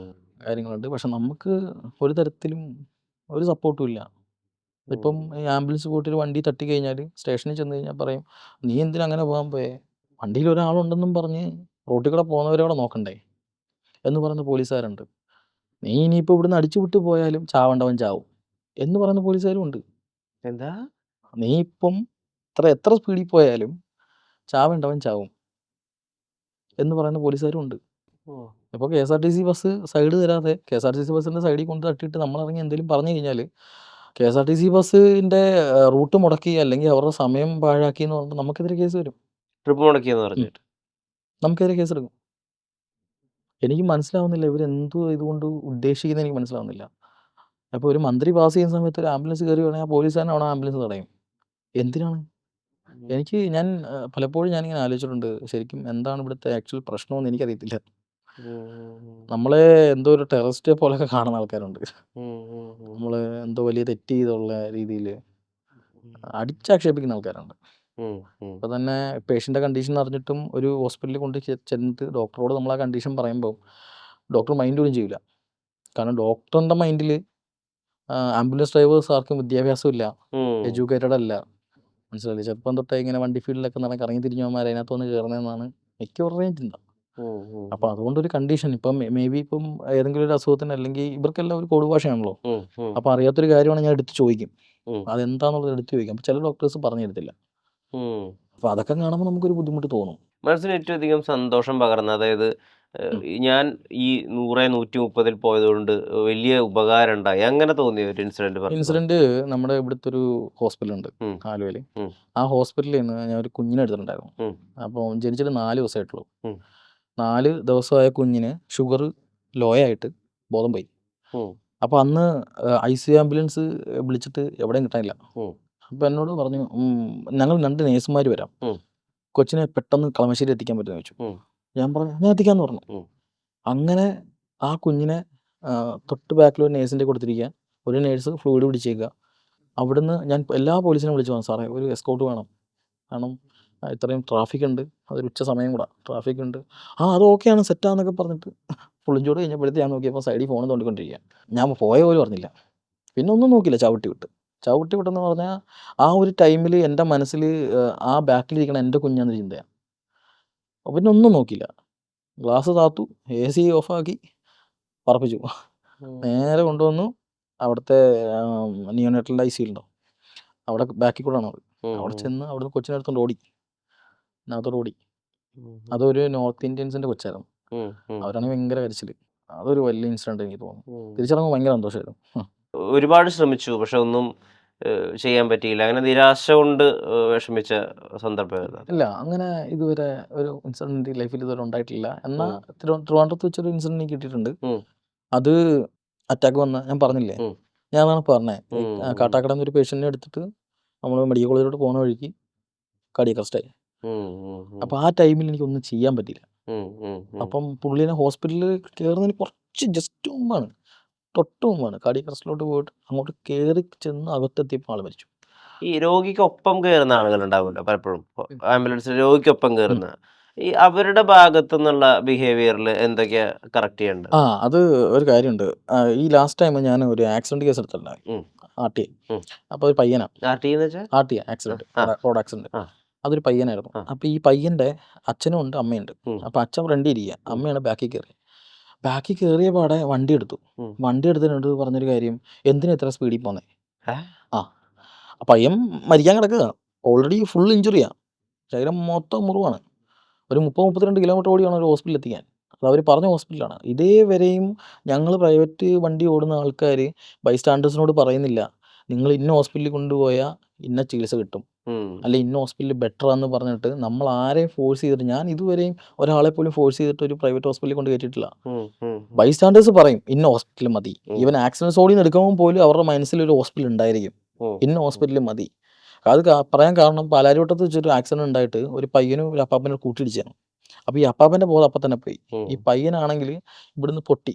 കാര്യങ്ങളുണ്ട്. പക്ഷെ നമുക്ക് ഒരു തരത്തിലും ഒരു സപ്പോർട്ടും ഇല്ല. ഇപ്പം ഈ ആംബുലൻസ് പോയിട്ടൊരു വണ്ടി തട്ടി കഴിഞ്ഞാൽ സ്റ്റേഷനിൽ ചെന്ന് കഴിഞ്ഞാൽ പറയും, നീ എന്തിനാ അങ്ങനെ പോകാൻ പോയേ, വണ്ടിയിൽ ഒരാളുണ്ടെന്നും പറഞ്ഞ് റോട്ടിൽ കൂടെ പോകുന്നവരവിടെ നോക്കണ്ടേ എന്ന് പറയുന്ന പോലീസുകാരുണ്ട്. നീ ഇനിയിപ്പോൾ ഇവിടുന്ന് അടിച്ചു വിട്ട് പോയാലും ചാവേണ്ടവൻ ചാവും എന്ന് പറയുന്ന പോലീസുകാരും ഉണ്ട്. എന്താ? നീ ഇപ്പം എത്ര സ്പീഡിൽ പോയാലും ചാവേണ്ടവൻ ചാവും എന്ന് പറയുന്ന പോലീസുകാരും ഉണ്ട്. ഇപ്പോൾ KSRTC ബസ് സൈഡ് തരാതെ KSRTC ബസ്സിൻ്റെ സൈഡിൽ കൊണ്ട് തട്ടിയിട്ട് നമ്മളിറങ്ങി എന്തെങ്കിലും പറഞ്ഞു കഴിഞ്ഞാൽ KSRTC ബസ്സിൻ്റെ റൂട്ട് മുടക്കി, അല്ലെങ്കിൽ അവരുടെ സമയം പാഴാക്കി എന്ന് പറഞ്ഞിട്ട് നമുക്കെതിരെ കേസ് വരും. ട്രിപ്പ് മുടക്കിയെന്ന് പറഞ്ഞിട്ട് നമുക്കെതിരെ കേസ് എടുക്കും. എനിക്ക് മനസ്സിലാവുന്നില്ല ഇവരെന്തോ ഇതുകൊണ്ട് ഉദ്ദേശിക്കുന്നത്, എനിക്ക് മനസ്സിലാവുന്നില്ല. അപ്പോൾ ഒരു മന്ത്രി പാസ് ചെയ്യുന്ന സമയത്ത് ഒരു ആംബുലൻസ് കയറി വേണമെങ്കിൽ ആ പോലീസുകാരൻ അവിടെ ആംബുലൻസ് തടയും. എന്തിനാണ്? ഞാൻ പലപ്പോഴും ഞാനിങ്ങനെ ആലോചിച്ചിട്ടുണ്ട്, ശരിക്കും എന്താണ് ഇവിടുത്തെ ആക്ച്വൽ പ്രശ്നമെന്ന് എനിക്കറിയത്തില്ല. നമ്മളെ എന്തോ ഒരു ടെററിസ്റ്റ് പോലെയൊക്കെ കാണുന്ന ആൾക്കാരുണ്ട്. നമ്മൾ എന്തോ വലിയ തെറ്റ് ചെയ്തുള്ള രീതിയിൽ അടിച്ചാക്ഷേപിക്കുന്ന ആൾക്കാരുണ്ട്. അപ്പോൾ തന്നെ പേഷ്യൻ്റെ കണ്ടീഷൻ അറിഞ്ഞിട്ടും ഒരു ഹോസ്പിറ്റലിൽ കൊണ്ട് ചെന്നിട്ട് ഡോക്ടറോട് നമ്മൾ ആ കണ്ടീഷൻ പറയുമ്പോൾ ഡോക്ടർ മൈൻഡ് പോലും ചെയ്യില്ല. കാരണം ഡോക്ടറിൻ്റെ മൈൻഡിൽ ആംബുലൻസ് ഡ്രൈവേഴ്സ് ആർക്കും വിദ്യാഭ്യാസമില്ല, എഡ്യൂക്കേറ്റഡ് അല്ല. മനസ്സിലായില്ലേ? ചെറുപ്പം തൊട്ടേ ഇങ്ങനെ വണ്ടി ഫീൽഡിലൊക്കെ കറങ്ങി തിരിഞ്ഞവന്മാർ അതിനകത്ത് വന്ന് കയറുന്നതെന്നാണ് മിക്കവരുടെയും ചിന്ത. അപ്പോൾ അതുകൊണ്ടൊരു കണ്ടീഷൻ ഇപ്പം മേ ബി ഇപ്പം ഏതെങ്കിലും ഒരു അസുഖത്തിന്, അല്ലെങ്കിൽ ഇവർക്കെല്ലാം ഒരു കോഡ് ഭാഷയാണല്ലോ, അപ്പോൾ അറിയാത്തൊരു കാര്യമാണ് ഞാൻ എടുത്ത് ചോദിക്കും, അതെന്താണെന്നുള്ളത് എടുത്ത് ചോദിക്കും. അപ്പോൾ ചില ഡോക്ടേഴ്സ് പറഞ്ഞു തരത്തില്ല. അപ്പോൾ അതൊക്കെ കാണുമ്പോൾ നമുക്കൊരു ബുദ്ധിമുട്ട് തോന്നും. മനസ്സിന് ഏറ്റവും അധികം സന്തോഷം പകർന്ന, അതായത് ഞാൻ ഈ 100-130 പോയതുകൊണ്ട് വലിയ ഉപകാരം ഉണ്ടായി അങ്ങനെ തോന്നിയ ഒരു ഇൻസിഡന്റ് നമ്മുടെ ഇവിടുത്തെ ഒരു ഹോസ്പിറ്റലുണ്ട് ആലുവയിൽ. ആ ഹോസ്പിറ്റലിൽ നിന്ന് ഞാൻ ഒരു കുഞ്ഞിനെ എടുത്തിട്ടുണ്ടായിരുന്നു. അപ്പോൾ ജനിച്ചിട്ട് 4 ദിവസമായിട്ടുള്ളൂ. 4 ദിവസമായ കുഞ്ഞിന് ഷുഗർ ലോ ആയിട്ട് ബോധം പോയി. അപ്പോൾ അന്ന് ICU ആംബുലൻസ് വിളിച്ചിട്ട് എവിടെയും കിട്ടാനില്ല. അപ്പോൾ എന്നോട് പറഞ്ഞു, ഞങ്ങൾ 2 നേഴ്സുമാർ വരാം, കൊച്ചിനെ പെട്ടെന്ന് കളമശ്ശേരി എത്തിക്കാൻ പറ്റുമെന്ന് ചോദിച്ചു. ഞാൻ പറഞ്ഞു ഞാൻ എത്തിക്കാമെന്ന് പറഞ്ഞു. അങ്ങനെ ആ കുഞ്ഞിനെ തൊട്ട് ബാക്കിൽ ഒരു നേഴ്സിൻ്റെ കൊടുത്തിരിക്കുക, ഒരു നേഴ്സ് ഫ്ലൂയിഡ് പിടിച്ചേക്കുക. അവിടുന്ന് ഞാൻ എല്ലാ പോലീസിനെ വിളിച്ചു പറഞ്ഞു, സാറേ ഒരു എസ്കോർട്ട് വേണം, കാരണം ഇത്രയും ട്രാഫിക് ഉണ്ട്, അതൊരു ഉച്ച സമയം കൂടെ ട്രാഫിക് ഉണ്ട്. അത് ഓക്കെയാണ്, സെറ്റാന്നൊക്കെ പറഞ്ഞിട്ട് പുളിഞ്ചോട് കഴിഞ്ഞപ്പോഴത്തെ ഞാൻ നോക്കിയപ്പോൾ സൈഡിൽ ഫോൺ തോണ്ടിക്കൊണ്ടിരിക്കുക. ഞാൻ പോയ പോലും പറഞ്ഞില്ല, പിന്നെ ഒന്നും നോക്കില്ല, ചവിട്ടി വിട്ടെന്ന് പറഞ്ഞാൽ ആ ഒരു ടൈമിൽ എൻ്റെ മനസ്സിൽ ആ ബാക്കിലിരിക്കണ എൻ്റെ കുഞ്ഞാന്ന് ചിന്തയാണ്. പിന്നെ ഒന്നും നോക്കിയില്ല, ഗ്ലാസ് താത്തു, AC ഓഫാക്കി പറപ്പിച്ചു, നേരെ കൊണ്ടുവന്നു അവിടുത്തെ നിയോനേറ്റലിൻ്റെ ICU ഉണ്ടാവും, അവിടെ ബാക്കിൽ കൂടെ ആണ് അവിടെ ചെന്ന് അവിടുന്ന് കൊച്ചിനെ എടുത്തോണ്ട് ഓടി, അതിനകത്തോട് ഓടി. അതൊരു നോർത്ത് ഇന്ത്യൻസിൻ്റെ കൊച്ചായിരുന്നു, അവരാണെങ്കിൽ ഭയങ്കര കരച്ചിൽ. അതൊരു വലിയ ഇൻസിഡൻറ്റ് എനിക്ക് തോന്നുന്നു. തിരിച്ചിറങ്ങുമ്പോൾ ഭയങ്കര സന്തോഷമായിരുന്നു. ഒരുപാട് ശ്രമിച്ചു, പക്ഷെ ഒന്നും ചെയ്യാൻ പറ്റിയില്ല, അങ്ങനെ നിരാശ കൊണ്ട് വിഷമിച്ച സന്ദർഭം? ഇല്ല, അങ്ങനെ ഇതുവരെ ഒരു ഇൻസിഡൻറ്റ് ലൈഫിൽ ഇതുവരെ ഉണ്ടായിട്ടില്ല. എന്നാൽ ട്രിവാൻഡ്രത്ത് വെച്ചൊരു ഇൻസിഡൻറ്റ് എനിക്ക് കിട്ടിയിട്ടുണ്ട്. അത് അറ്റാക്ക് വന്ന ഞാൻ പറഞ്ഞില്ലേ, ഞാനാണ് പറഞ്ഞത്, കാട്ടാക്കടയിൽ നിന്ന് ഒരു പേഷ്യൻറ്റിനെ എടുത്തിട്ട് നമ്മൾ മെഡിക്കൽ കോളേജിലോട്ട് പോകുന്ന വഴിക്ക് കാർഡിയാക് അറസ്റ്റായി. അപ്പോൾ ആ ടൈമിൽ എനിക്കൊന്നും ചെയ്യാൻ പറ്റിയില്ല. അപ്പം പുള്ളിനെ ഹോസ്പിറ്റലിൽ കയറുന്നതിന് കുറച്ച് ജസ്റ്റ് മുമ്പാണ് തൊട്ട് മുമ്പാണ് കാർഡിയക് അറസ്റ്റിലോട്ട് പോയിട്ട് അങ്ങോട്ട് കയറി ചെന്ന് അകത്തെത്തിയപ്പോൾ ആൾ മരിച്ചു. ഈ രോഗിക്കൊപ്പം കയറുന്ന ആളുകളുണ്ടാവുമല്ലോ പലപ്പോഴും. ആംബുലൻസിൽ രോഗിക്കൊപ്പം കയറുന്ന. ഈ അവരുടെ ഭാഗത്തു നിന്നുള്ള ബിഹേവിയറിൽ എന്തൊക്കെയാ കറക്റ്റ് ചെയ്യേണ്ടത്? അത് ഒരു കാര്യമുണ്ട്. ഈ ലാസ്റ്റ് ടൈം ഞാൻ ഒരു ആക്സിഡന്റ് കേസ് എടുത്തിട്ടുണ്ടായി. ഉം. ആർടിഐ. ഉം. അപ്പോൾ ഒരു പയ്യനാണ്. ആർടിഐ എന്ന് വെച്ചാൽ? RTI accident, road accident. ആ. അതൊരു പയ്യനായിരുന്നു. ആ. അപ്പോൾ ഈ പയ്യന്റെ അച്ഛനും ഉണ്ട് അമ്മയുണ്ട്. ഉം. അപ്പോൾ അച്ഛൻ ഫ്രണ്ടിൽ ഇരിക്കുക, അമ്മയാണ് ബാക്കിൽ കയറി. ബാക്കിൽ കയറിയ പാടെ വണ്ടി എടുത്തു. ഉം. വണ്ടി എടുത്തിട്ട് പറഞ്ഞൊരു കാര്യം, എന്തിനാ ഇത്ര സ്പീഡിൽ പോന്നേ? ഏ? ആ പയ്യൻ മരിക്കാൻ കിടക്കുക, ഓൾറെഡി ഫുൾ ഇഞ്ചുറിയാണ്, ശരീരം മൊത്തം മുറിവാണ്. ഒരു 30-32 കിലോമീറ്റർ ഓടിയാണ് ഒരു ഹോസ്പിറ്റലിൽ എത്തിക്കാൻ. അത് അവർ പറഞ്ഞ ഹോസ്പിറ്റലാണ്. ഇതേവരെയും ഞങ്ങൾ പ്രൈവറ്റ് വണ്ടി ഓടുന്ന ആൾക്കാർ ബൈസ്റ്റാൻഡേഴ്സിനോട് പറയുന്നില്ല, നിങ്ങൾ ഇന്ന ഹോസ്പിറ്റലിൽ കൊണ്ടുപോയാൽ ഇന്ന ചികിത്സ കിട്ടും, അല്ലെ ഇന്ന ഹോസ്പിറ്റലിൽ ബെറ്റർ ആണെന്ന് പറഞ്ഞിട്ട് നമ്മൾ ആരെയും ഫോഴ്സ് ചെയ്തിട്ട്, ഞാൻ ഇതുവരെയും ഒരാളെ പോലും ഫോഴ്സ് ചെയ്തിട്ട് ഒരു പ്രൈവറ്റ് ഹോസ്പിറ്റലിൽ കൊണ്ട് കയറ്റിയിട്ടില്ല. ബൈസ്റ്റാൻഡേഴ്സ് പറയും ഇന്ന ഹോസ്പിറ്റൽ മതി. ഈവൻ ആക്സിഡൻസ് ഓടിന്ന് എടുക്കുമ്പോൾ പോലും അവരുടെ മനസ്സിൽ ഒരു ഹോസ്പിറ്റൽ ഉണ്ടായിരിക്കും, ഇന്ന ഹോസ്പിറ്റലിൽ മതി. അത് പറയാൻ കാരണം പാലാരിവട്ടത്ത് വെച്ചൊരു ആക്സിഡന്റ് ഉണ്ടായിട്ട് ഒരു പയ്യനും ഒരു അപ്പാപ്പനെ കൂട്ടിയിടിച്ചാണ്. അപ്പോൾ ഈ അപ്പാപ്പൻ്റെ ബോധം അപ്പം തന്നെ പോയി. ഈ പയ്യനാണെങ്കിൽ ഇവിടുന്ന് പൊട്ടി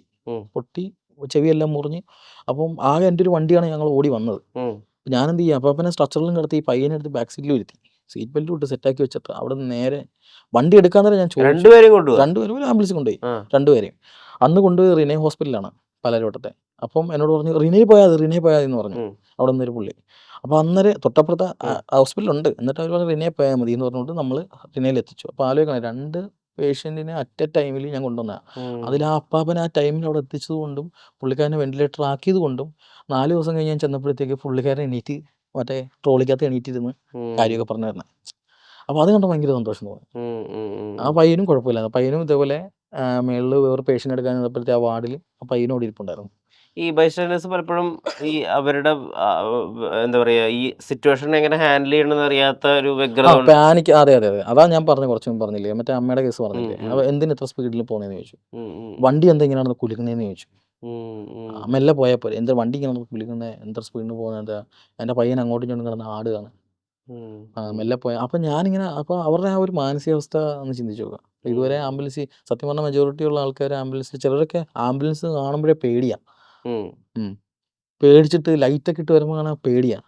ചെവിയെല്ലാം മുറിഞ്ഞ്. അപ്പം ആകെ എൻ്റെ ഒരു വണ്ടിയാണ് ഞങ്ങൾ ഓടി വന്നത്. ഞാനെന്ത് ചെയ്യും, അപ്പാപ്പനെ സ്ട്രക്ചറിലും കിടത്തി ഈ പയ്യനെ എടുത്ത് ബാക്ക് സീറ്റിൽ ഇരുത്തി സീറ്റ് ബെൽറ്റ് ഇട്ട് സെറ്റാക്കി വെച്ചിട്ട് അവിടെ നിന്ന് നേരെ വണ്ടി എടുക്കാൻ തന്നെ ഞാൻ ചോദിച്ചു. രണ്ടുപേരും ഒരു ആംബുലൻസ് കൊണ്ടുപോയി. രണ്ടുപേരെയും അന്ന് കൊണ്ടുപോയി റിനെ ഹോസ്പിറ്റലാണ് പാലാരിവട്ടത്തെ. അപ്പം എന്നോട് പറഞ്ഞു റിനെ പോയാൽ എന്ന് പറഞ്ഞു അവിടെ നിന്നൊരു പുള്ളി. അപ്പോൾ അന്നേരം തൊട്ടപ്പുറത്ത് ഹോസ്പിറ്റലുണ്ട്. എന്നിട്ട് അവർ പറഞ്ഞു റിനെ പോയാൽ മതി എന്ന് പറഞ്ഞുകൊണ്ട് നമ്മൾ റിനയിൽ എത്തിച്ചു. അപ്പോൾ ആലോചിക്കണം, 2 പേഷ്യൻറ്റിനെ അറ്റ് എ ടൈമിൽ ഞാൻ കൊണ്ടുവന്നതാണ്. അതിൽ ആ അപ്പാപ്പൻ ആ ടൈമിൽ അവിടെ എത്തിച്ചത് കൊണ്ടും പുള്ളിക്കാരനെ വെന്റിലേറ്റർ ആക്കിയത് കൊണ്ടും 4 ദിവസം കഴിഞ്ഞ് ഞാൻ ചെന്നപ്പോഴത്തേക്ക് പുള്ളിക്കാരൻ എണീറ്റ് മറ്റേ ട്രോളിക്കകത്ത് എണീറ്റിരുന്ന് കാര്യമൊക്കെ പറഞ്ഞു തരുന്നത്. അപ്പോൾ അത് കണ്ട് ഭയങ്കര സന്തോഷം തോന്നി. ആ പയ്യനും കുഴപ്പമില്ല, പയ്യനും ഇതേപോലെ മേളിൽ വേറെ പേഷ്യൻ്റ് എടുക്കാൻ നിന്നപ്പോഴത്തെ ആ വാർഡിൽ ആ പയ്യനും അവിടെ ഇരിപ്പുണ്ടായിരുന്നു. ഈ ബൈസ്റ്റാൻഡേഴ്സ് പലപ്പോഴും ഈ അവരുടെ എന്താ പറയാ, ഈ സിറ്റുവേഷൻ എങ്ങനെ ഹാൻഡിൽ ചെയ്യണമെന്ന് അറിയാത്ത ഒരു വ്യഗ്രത. പാനിക്. അതെ അതാ ഞാൻ പറഞ്ഞു, കുറച്ച് മുമ്പ് പറഞ്ഞില്ലേ, മറ്റേ അമ്മയുടെ കേസ് പറഞ്ഞില്ലേ, എന്തിന് ഇത്ര സ്പീഡിൽ പോകുന്നതെന്ന് ചോദിച്ചു. വണ്ടി എന്തെങ്ങനെയാണെന്ന് കുലുക്കുന്നതെന്ന് ചോദിച്ചു. മെല്ലെ പോയാൽ പോലെ, എന്താ വണ്ടി ഇങ്ങനെ കുലുക്കുന്നത്, എന്താ സ്പീഡിന് പോകുന്നത്, എൻ്റെ പയ്യൻ അങ്ങോട്ടും ഇങ്ങോട്ടും കിടന്ന് ആടുകയാണ്, മെല്ലെ പോയാൽ. അപ്പം ഞാനിങ്ങനെ, അപ്പോൾ അവരുടെ ആ ഒരു മാനസികാവസ്ഥ ഒന്ന് ചിന്തിച്ചു നോക്കുക. ഇതുവരെ ആംബുലൻസ്, സത്യം പറഞ്ഞാൽ മെജോറിറ്റി ഉള്ള ആൾക്കാർ ആംബുലൻസ്, ചിലരൊക്കെ ആംബുലൻസ് കാണുമ്പോഴേ പേടിയാണ്. പേടിച്ചിട്ട് ലൈറ്റൊക്കെ ഇട്ട് വരുമ്പോൾ കാണാൻ പേടിയാണ്.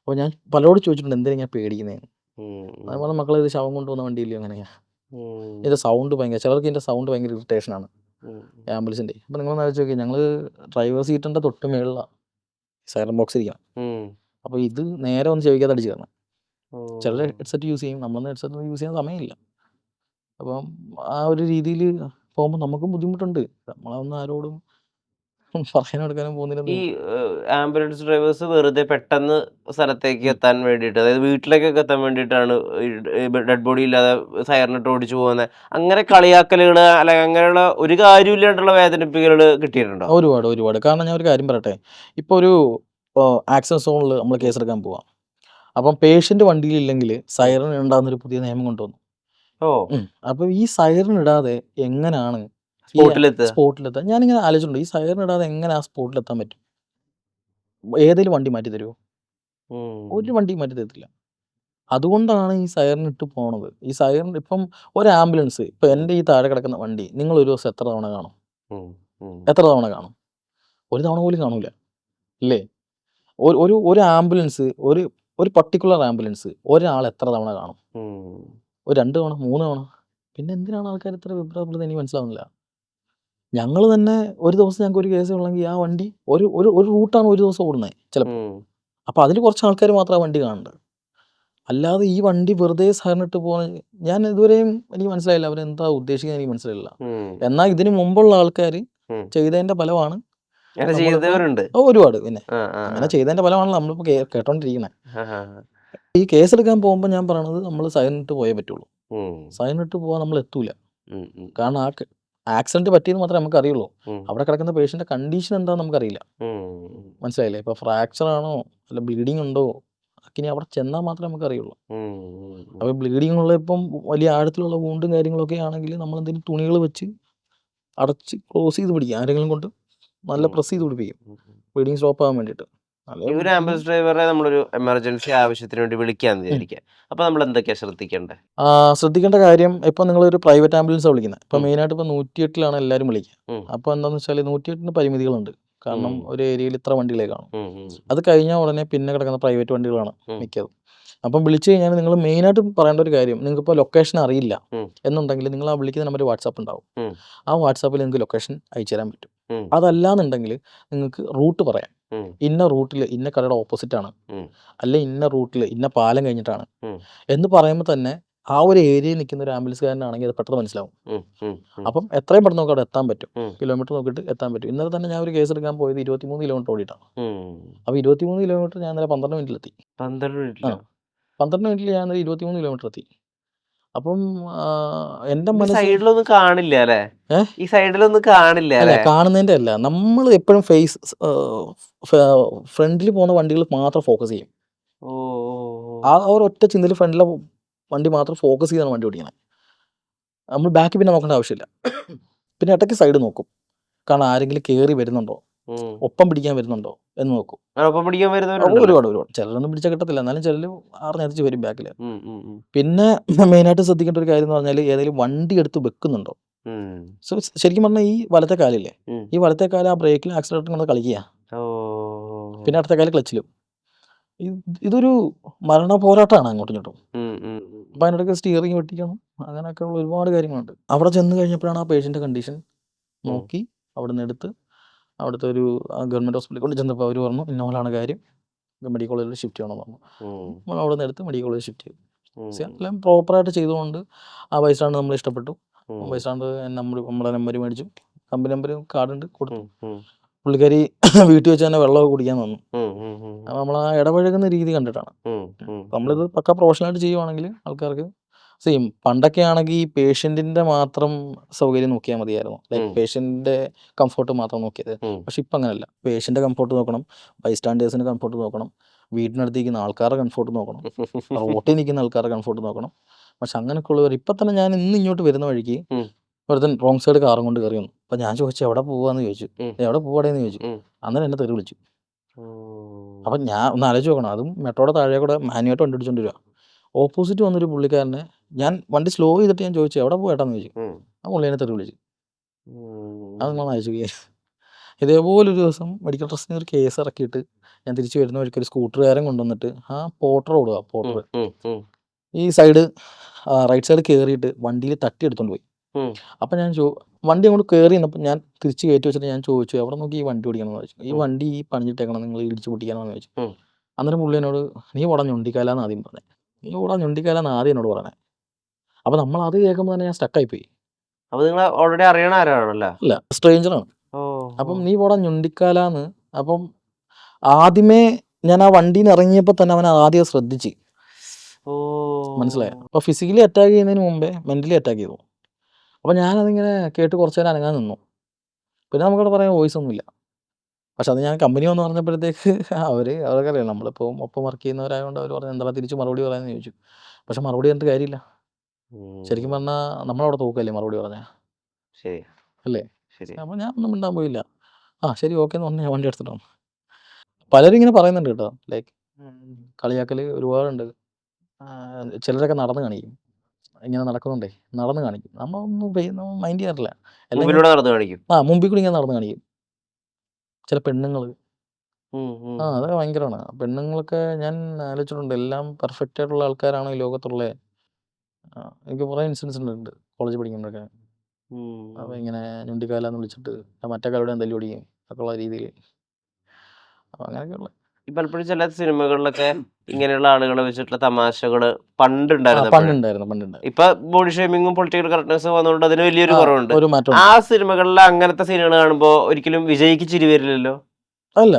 അപ്പോൾ ഞാൻ പലരോട് ചോദിച്ചിട്ടുണ്ട് എന്തിനാ ഞാൻ പേടിക്കുന്നതെന്ന്. അതുപോലെ മക്കളെ ഇത് ശവം കൊണ്ടുപോകുന്ന വണ്ടിയില്ലയോ അങ്ങനെയാ, ഇതിൻ്റെ സൗണ്ട് ഭയങ്കര, ചിലർക്ക് ഇതിൻ്റെ സൗണ്ട് ഭയങ്കര ഇറിറ്റേഷനാണ് ആംബുലൻസിൻ്റെ. അപ്പോൾ നിങ്ങളൊന്ന് ആലോചിച്ച് നോക്കി, ഞങ്ങൾ ഡ്രൈവർ സീറ്റിൻ്റെ തൊട്ട് മേളിലാണ് സൈറൻ ബോക്സ് ഇരിക്കണം. അപ്പോൾ ഇത് നേരെ ഒന്ന് ചെവിക്കാതെ അടിച്ച് കയറണം. ചിലർ ഹെഡ്സെറ്റ് യൂസ് ചെയ്യും, നമ്മളൊന്നും ഹെഡ്സെറ്റ് യൂസ് ചെയ്യാൻ സമയമില്ല. അപ്പം ആ ഒരു രീതിയിൽ പോകുമ്പോൾ നമുക്കും ബുദ്ധിമുട്ടുണ്ട്. നമ്മളൊന്നും ആരോടും പറയാനെടുക്കാനും പോകുന്നില്ല. ഈ ആംബുലൻസ് ഡ്രൈവേഴ്സ് വെറുതെ പെട്ടെന്ന് സ്ഥലത്തേക്ക് എത്താൻ വേണ്ടിയിട്ട്, അതായത് വീട്ടിലേക്കൊക്കെ എത്താൻ വേണ്ടിയിട്ടാണ് ഡെഡ് ബോഡി ഇല്ലാതെ സൈറനിട്ട് ഓടിച്ചു പോകുന്നത്. അങ്ങനെ കളിയാക്കലുകൾ അല്ലെങ്കിൽ അങ്ങനെയുള്ള ഒരു കാര്യമില്ലാണ്ടുള്ള വേദനിപ്പിക്കലുകൾ കിട്ടിയിട്ടുണ്ടോ? ഒരുപാട്. കാരണം ഞാൻ ഒരു കാര്യം പറയട്ടെ, ഇപ്പോൾ ഒരു ആക്സിഡന്റ് സോണിൽ നമ്മൾ കേസെടുക്കാൻ പോവാം. അപ്പം പേഷ്യൻ്റ് വണ്ടിയിലില്ലെങ്കിൽ സൈറൻ ഉണ്ടാകുന്നൊരു പുതിയ നിയമം കൊണ്ടുവന്നു. അപ്പോൾ ഈ സൈറൻ ഇടാതെ എങ്ങനെയാണ് സ്പോട്ടിലെത്താൻ? ഞാനിങ്ങനെ ആലോചിച്ചിട്ടുണ്ട്, ഈ സൈറൻ ഇടാതെ എങ്ങനെ ആ സ്പോട്ടിലെത്താൻ പറ്റും? ഏതെങ്കിലും വണ്ടി മാറ്റി തരുമോ? ഒരു വണ്ടി മാറ്റി തരത്തില്ല. അതുകൊണ്ടാണ് ഈ സൈറൻ ഇട്ട് പോണത്. ഈ സൈറൻ ഇപ്പം ഒരു ആംബുലൻസ്, ഇപ്പം എൻ്റെ ഈ താഴെ കിടക്കുന്ന വണ്ടി നിങ്ങൾ ഒരു ദിവസം എത്ര തവണ കാണും? ഒരു തവണ പോലും കാണൂല അല്ലേ? ഒരു ആംബുലൻസ്, ഒരു പർട്ടിക്കുലർ ആംബുലൻസ് ഒരാൾ എത്ര തവണ കാണും? ഒരു 2 തവണ 3 തവണ. പിന്നെ എന്തിനാണ് ആൾക്കാർ ഇത്ര വിഭ്രപ്പെടുന്നത് എനിക്ക് മനസ്സിലാവുന്നില്ല. ഞങ്ങൾ തന്നെ ഒരു ദിവസം ഞങ്ങൾക്ക് ഒരു കേസ് ഉള്ളെങ്കിൽ ആ വണ്ടി ഒരു റൂട്ടാണ് ഒരു ദിവസം ഓടുന്നത് ചിലപ്പോൾ. അപ്പോൾ അതിൽ കുറച്ച് ആൾക്കാർ മാത്രം ആ വണ്ടി കാണുന്നുണ്ട്. അല്ലാതെ ഈ വണ്ടി വെറുതെ സൈറനിട്ട് പോകുന്ന ഞാൻ ഇതുവരെയും എനിക്ക് മനസ്സിലായില്ല അവരെന്താ ഉദ്ദേശിക്കുന്നത്, എനിക്ക് മനസ്സിലായില്ല. എന്നാൽ ഇതിന് മുമ്പുള്ള ആൾക്കാർ ചെയ്തതിൻ്റെ ഫലമാണ്. ഒരുപാട്. പിന്നെ അങ്ങനെ ചെയ്തതിൻ്റെ ഫലമാണല്ലോ നമ്മളിപ്പോൾ കേട്ടോണ്ടിരിക്കുന്നത്. ഈ കേസെടുക്കാൻ പോകുമ്പോൾ ഞാൻ പറയണത് നമ്മൾ സൈറനിട്ട് പോയേ പറ്റുള്ളൂ. സൈറനിട്ട് പോകാൻ നമ്മൾ എത്തൂല. കാരണം ആ ആക്സിഡന്റ് പറ്റിയെന്ന് മാത്രമേ നമുക്ക് അറിയുള്ളൂ. അവിടെ കിടക്കുന്ന പേഷ്യൻ്റെ കണ്ടീഷൻ എന്താണെന്ന് നമുക്കറിയില്ല. മനസ്സിലായില്ലേ? ഇപ്പോൾ ഫ്രാക്ചർ ആണോ അല്ല ബ്ലീഡിങ് ഉണ്ടോ ഇനി അവിടെ ചെന്നാൽ മാത്രമേ നമുക്ക് അറിയുള്ളൂ. അപ്പോൾ ബ്ലീഡിങ് ഉള്ള ഇപ്പം വലിയ ആഴത്തിലുള്ള വൂണ്ടും കാര്യങ്ങളൊക്കെ ആണെങ്കിൽ നമ്മൾ എന്തെങ്കിലും തുണികൾ വെച്ച് അടച്ച് ക്ലോസ് ചെയ്ത് പിടിക്കും, ആരെങ്കിലും കൊണ്ട് നല്ല പ്രസ് ചെയ്ത് പിടിപ്പിക്കും ബ്ലീഡിങ് സ്റ്റോപ്പ് ആകാൻ വേണ്ടിയിട്ട്. ഒരു ആംബുലൻസ് ഡ്രൈവറെ നമ്മളൊരു എമർജൻസി ആവശ്യത്തിന് വേണ്ടി വിളിക്കാന്ന് വിചാരിക്കാം. അപ്പോൾ നമ്മൾ എന്തൊക്കെയാണ് ശ്രദ്ധിക്കേണ്ടത്? ശ്രദ്ധിക്കേണ്ട കാര്യം, ഇപ്പം നിങ്ങളൊരു പ്രൈവറ്റ് ആംബുലൻസാണ് വിളിക്കുന്നത്. ഇപ്പം മെയിനായിട്ട് ഇപ്പോൾ 108 എല്ലാവരും വിളിക്കുക. അപ്പോൾ എന്താണെന്ന് വെച്ചാൽ 108 പരിമിതികളുണ്ട്. കാരണം ഒരു ഏരിയയിൽ ഇത്ര വണ്ടികളെ കാണും. അത് കഴിഞ്ഞാൽ ഉടനെ പിന്നെ കിടക്കുന്ന പ്രൈവറ്റ് വണ്ടികളാണ് മിക്കതും. അപ്പം വിളിച്ചു കഴിഞ്ഞാൽ നിങ്ങൾ മെയിനായിട്ട് പറയേണ്ട ഒരു കാര്യം, നിങ്ങൾക്കിപ്പോൾ ലൊക്കേഷൻ അറിയില്ല എന്നുണ്ടെങ്കിൽ നിങ്ങൾ ആ വിളിക്കുന്ന നമ്പർ വാട്സാപ്പ് ഉണ്ടാവും. ആ വാട്സാപ്പിൽ നിങ്ങൾക്ക് ലൊക്കേഷൻ അയച്ചു തരാൻ പറ്റും. അതല്ലാന്നുണ്ടെങ്കിൽ നിങ്ങൾക്ക് റൂട്ട് പറയാം. ഇന്ന റൂട്ടിൽ ഇന്ന കടയുടെ ഓപ്പോസിറ്റ് ആണ്, അല്ലെ ഇന്ന റൂട്ടിൽ ഇന്ന പാലം കഴിഞ്ഞിട്ടാണ് എന്ന് പറയുമ്പോൾ തന്നെ ആ ഒരു ഏരിയയിൽ നിൽക്കുന്ന ഒരു ആംബുലൻസുകാരനാണെങ്കിൽ അത് പെട്ടെന്ന് മനസ്സിലാവും. അപ്പം എത്രയും പെട്ടെന്ന് നമുക്ക് അവിടെ എത്താൻ പറ്റും, കിലോമീറ്റർ നോക്കിയിട്ട് എത്താൻ പറ്റും. ഇന്നലെ തന്നെ ഞാൻ ഒരു കേസ് എടുക്കാൻ പോയത് 23 കിലോമീറ്റർ ഓടിയിട്ടാണ്. അപ്പോൾ 23 കിലോമീറ്റർ ഞാൻ ഇന്നലെ 12 മിനിറ്റിലെത്തി. 12 മിനിറ്റിൽ ഞാൻ 23 കിലോമീറ്റർ എത്തി. അപ്പം എൻ്റെ സൈഡിലൊന്നും കാണില്ല അല്ലേ? ഈ സൈഡിലൊന്നും കാണില്ല അല്ല, കാണുന്നതിൻ്റെ അല്ല, നമ്മൾ എപ്പോഴും ഫേസ് ഫ്രണ്ടിൽ പോകുന്ന വണ്ടികൾ മാത്രം ഫോക്കസ് ചെയ്യും. ആ ഒരൊറ്റ ചിന്തയിൽ ഫ്രണ്ടിലെ വണ്ടി മാത്രം ഫോക്കസ് ചെയ്താണ് വണ്ടി ഓടിക്കുന്നത്. നമ്മൾ ബാക്കിൽ പിന്നെ നോക്കേണ്ട ആവശ്യമില്ല. പിന്നെ ഇടയ്ക്ക് സൈഡ് നോക്കും, കാരണം ആരെങ്കിലും കയറി വരുന്നുണ്ടോ, ഒപ്പം പിടിക്കാൻ വരുന്നുണ്ടോ എന്ന് നോക്കും. ഒരുപാട് ചിലരൊന്നും പിടിച്ചാൽ കിട്ടത്തില്ല, എന്നാലും ചിലർ ആറിനകത്ത് വരും ബാക്കിൽ. പിന്നെ മെയിനായിട്ട് ശ്രദ്ധിക്കേണ്ട ഒരു കാര്യം എന്ന് പറഞ്ഞാൽ ഏതെങ്കിലും വണ്ടി എടുത്ത് വെക്കുന്നുണ്ടോ. സോ ശരിക്കും പറഞ്ഞാൽ ഈ വലത്തെ കാലില്ലേ, ഈ വലത്തെ കാലം ആ ബ്രേക്കിലും ആക്സിലേറ്ററും കൊണ്ട് കളിക്കുക, പിന്നെ അടുത്ത കാലം ക്ലച്ചിലും. ഇതൊരു മരണ പോരാട്ടമാണ് അങ്ങോട്ടും ഇങ്ങോട്ടും. അപ്പം അതിനിടയ്ക്ക് സ്റ്റിയറിംഗ് വെട്ടിക്കണം, അങ്ങനെയൊക്കെ ഉള്ള ഒരുപാട് കാര്യങ്ങളുണ്ട്. അവിടെ ചെന്ന് കഴിഞ്ഞപ്പോഴാണ് ആ പേഷ്യൻ്റെ കണ്ടീഷൻ നോക്കി അവിടെ നിന്ന് എടുത്ത് അവിടുത്തെ ഒരു ഗവൺമെൻറ് ഹോസ്പിറ്റലിൽ കൊണ്ട് ചെന്നപ്പോൾ അവർ പറഞ്ഞു ഇന്ന പോലെയാണ് കാര്യം, മെഡിക്കൽ കോളേജിൽ ഷിഫ്റ്റ് ചെയ്യണമെന്ന് പറഞ്ഞു. നമ്മൾ അവിടെ നിന്ന് എടുത്ത് മെഡിക്കൽ കോളേജിൽ ഷിഫ്റ്റ് ചെയ്തു. എല്ലാം പ്രോപ്പറായിട്ട് ചെയ്തുകൊണ്ട് ആ ബൈസ്റ്റാൻഡ് നമ്മൾ ഇഷ്ടപ്പെട്ടു. ബൈസ്റ്റാൻഡ് നമ്മളെ നമ്പർ മേടിച്ചു, കമ്പനി നമ്പർ കാർഡുണ്ട് കൊടുത്തു. പുള്ളിക്കാരി വീട്ടിൽ വെച്ച് തന്നെ വെള്ളമൊക്കെ കുടിക്കാൻ തന്നു. അപ്പോൾ നമ്മൾ ആ ഇടപഴകുന്ന രീതി കണ്ടിട്ടാണ്. നമ്മളിത് പക്ക പ്രൊഫഷണലായിട്ട് ചെയ്യുവാണെങ്കിൽ ആൾക്കാർക്ക് സെയിം. പണ്ടൊക്കെ ആണെങ്കിൽ ഈ പേഷ്യൻറ്റിൻ്റെ മാത്രം സൗകര്യം നോക്കിയാൽ മതിയായിരുന്നു, ലൈക്ക് പേഷ്യൻ്റെ കംഫർട്ട് മാത്രം നോക്കിയത്. പക്ഷെ ഇപ്പം അങ്ങനെയല്ല, പേഷ്യൻ്റെ കംഫർട്ട് നോക്കണം, ബൈസ്റ്റാൻഡേഴ്സിൻ്റെ കംഫർട്ട് നോക്കണം, വീടിനടുത്ത് നിൽക്കുന്ന ആൾക്കാരുടെ കംഫർട്ട് നോക്കണം, റോട്ടിൽ നിൽക്കുന്ന ആൾക്കാരുടെ കംഫർട്ട് നോക്കണം. പക്ഷെ അങ്ങനെയൊക്കെ ഉള്ളവർ ഇപ്പം തന്നെ ഞാൻ ഇന്ന് ഇങ്ങോട്ട് വരുന്ന വഴിക്ക് ഒരുത്തൻ റോങ് സൈഡ് കാറും കൊണ്ട് കയറി വന്നു. അപ്പം ഞാൻ ചോദിച്ചു എവിടെ പോവാന്ന് ചോദിച്ചു, എവിടെ പോവാടേന്ന് ചോദിച്ചു. അന്നേരം എന്നെ തെറി വിളിച്ചു. അപ്പം ഞാൻ ഒന്ന് ആലോചിച്ച് നോക്കണം, അതും മെട്രോയുടെ താഴെ കൂടെ മാനുവായിട്ട് വണ്ടി ഓടിച്ചോണ്ട് വരിക. ഓപ്പോസിറ്റ് വന്നൊരു പുള്ളിക്കാരനെ ഞാൻ വണ്ടി സ്ലോ ചെയ്തിട്ട് ഞാൻ ചോദിച്ചു എവിടെ പോയിട്ടാന്ന് ചോദിച്ചു. ആ പുള്ളിനെ തെറി വിളിച്ചു. അത് നിങ്ങൾ അയച്ചു. ഇതേപോലൊരു ദിവസം മെഡിക്കൽ ട്രസ്റ്റിന് ഒരു കേസ് ഇറക്കിയിട്ട് ഞാൻ തിരിച്ചു വരുന്ന വഴിക്ക് ഒരു സ്കൂട്ടറുകാരൻ കൊണ്ടുവന്നിട്ട് ആ പോട്ടർ ഓടുക, പോട്ടർ ഈ സൈഡ് റൈറ്റ് സൈഡ് കയറിയിട്ട് വണ്ടിയിൽ തട്ടി എടുത്തോണ്ട് പോയി. അപ്പം ഞാൻ വണ്ടി അങ്ങോട്ട് കയറി നിന്നപ്പോൾ ഞാൻ തിരിച്ച് കയറ്റി വെച്ചിട്ട് ഞാൻ ചോദിച്ചു എവിടെ നോക്കി ഈ വണ്ടി ഓടിക്കണമെന്ന് ചോദിച്ചു. ഈ വണ്ടി ഈ പണിഞ്ഞിട്ടേക്കണം, നിങ്ങൾ ഇടിച്ച് പൊട്ടിക്കണമെന്ന് ചോദിച്ചു. അന്നേരം പുള്ളി എന്നോട് നീ ഓടാൻ ഞൊണ്ടിക്കാലാന്ന് ആദ്യം പറഞ്ഞത്, നീ ഓടാൻ ഞൊണ്ടിക്കാലാന്ന് ആദ്യം എന്നോട് പറഞ്ഞത്. അപ്പം നമ്മൾ അത് കേൾക്കുമ്പോൾ തന്നെ ഞാൻ സ്റ്റക്കായിപ്പോയി. അപ്പോൾ നിങ്ങൾ ഓൾറെഡി അറിയണ ആരാണല്ലോ? അല്ല, സ്ട്രേഞ്ചറാണ്. അപ്പം നീ ഓടാൻ ഞൊണ്ടിക്കാലാന്ന്. അപ്പം ആദ്യമേ ഞാൻ ആ വണ്ടിയിൽ നിന്ന് ഇറങ്ങിയപ്പോൾ തന്നെ അവൻ ആദ്യം ശ്രദ്ധിച്ച്, മനസ്സിലായോ? അപ്പോൾ ഫിസിക്കലി അറ്റാക്ക് ചെയ്യുന്നതിന് മുമ്പേ മെൻ്റലി അറ്റാക്ക് ചെയ്തു. അപ്പോൾ ഞാനതിങ്ങനെ കേട്ട് കുറച്ച് നേരം അനങ്ങാൻ നിന്നു. പിന്നെ നമുക്കവിടെ പറയാൻ വോയിസ് ഒന്നുമില്ല. പക്ഷെ അത് ഞാൻ കമ്പനി വന്ന് പറഞ്ഞപ്പോഴത്തേക്ക് അവർക്ക് അറിയാം, നമ്മളിപ്പോൾ ഒപ്പം വർക്ക് ചെയ്യുന്നവരായതുകൊണ്ട് അവർ പറഞ്ഞു എന്താ തിരിച്ച് മറുപടി പറയാമെന്ന് ചോദിച്ചു. പക്ഷെ മറുപടി പറഞ്ഞിട്ട് കാര്യമില്ല. ശരിക്കും പറഞ്ഞാൽ നമ്മളവിടെ തോക്കല്ലേ മറുപടി പറഞ്ഞാൽ, അല്ലേ? അപ്പോൾ ഞാൻ ഒന്നും മിണ്ടാൻ പോയില്ല. ശരി ഓക്കെ എന്ന് പറഞ്ഞ് ഞാൻ വണ്ടി എടുത്തിട്ടാണ്. പലരും ഇങ്ങനെ പറയുന്നുണ്ട് കേട്ടോ, ലൈക്ക് കളിയാക്കൽ ഒരുപാടുണ്ട്. ചിലരൊക്കെ നടന്ന് കാണിക്കും, ഇങ്ങനെ നടക്കുന്നുണ്ടേ നടന്ന് കാണിക്കും. നമ്മളൊന്നും മൈൻഡ് ചെയ്യാറില്ല. മുമ്പിൽ കൂടി ഇങ്ങനെ നടന്ന് കാണിക്കും ചില പെണ്ണുങ്ങൾ. അതൊക്കെ ഭയങ്കരമാണ്. പെണ്ണുങ്ങളൊക്കെ ഞാൻ ആലോചിച്ചിട്ടുണ്ട്, എല്ലാം പെർഫെക്റ്റ് ആയിട്ടുള്ള ആൾക്കാരാണ് ഈ ലോകത്തുള്ളത്. എനിക്ക് കുറേ ഇൻസിഡൻസ് ഉണ്ട് കോളേജിൽ പഠിക്കുമ്പോഴൊക്കെ. അപ്പോൾ ഇങ്ങനെ ഞൊണ്ടിക്കാലാന്ന് വിളിച്ചിട്ട് മറ്റേ കാലോടെ തല്ലി ഓടിക്കും ഒക്കെ ഉള്ള രീതിയിൽ. അപ്പോൾ അങ്ങനെയൊക്കെയുള്ള പലപ്പോഴും ചില സിനിമകളിലൊക്കെ ഇങ്ങനെയുള്ള ആളുകളെ വെച്ചിട്ടുള്ള തമാശകൾ പണ്ടുണ്ടായിരുന്നു. ഇപ്പൊ ബോഡി ഷേമിങ്ങും പൊളിറ്റിക്കൽ കറക്റ്റ്നെസ്സും വന്നുകൊണ്ട് അതിന് വലിയൊരു കുറവുണ്ട്. ആ സിനിമകളിൽ അങ്ങനത്തെ സീനുകൾ കാണുമ്പോ ഒരിക്കലും വിജയിക്ക് ചിരി വരില്ലല്ലോ. അല്ല,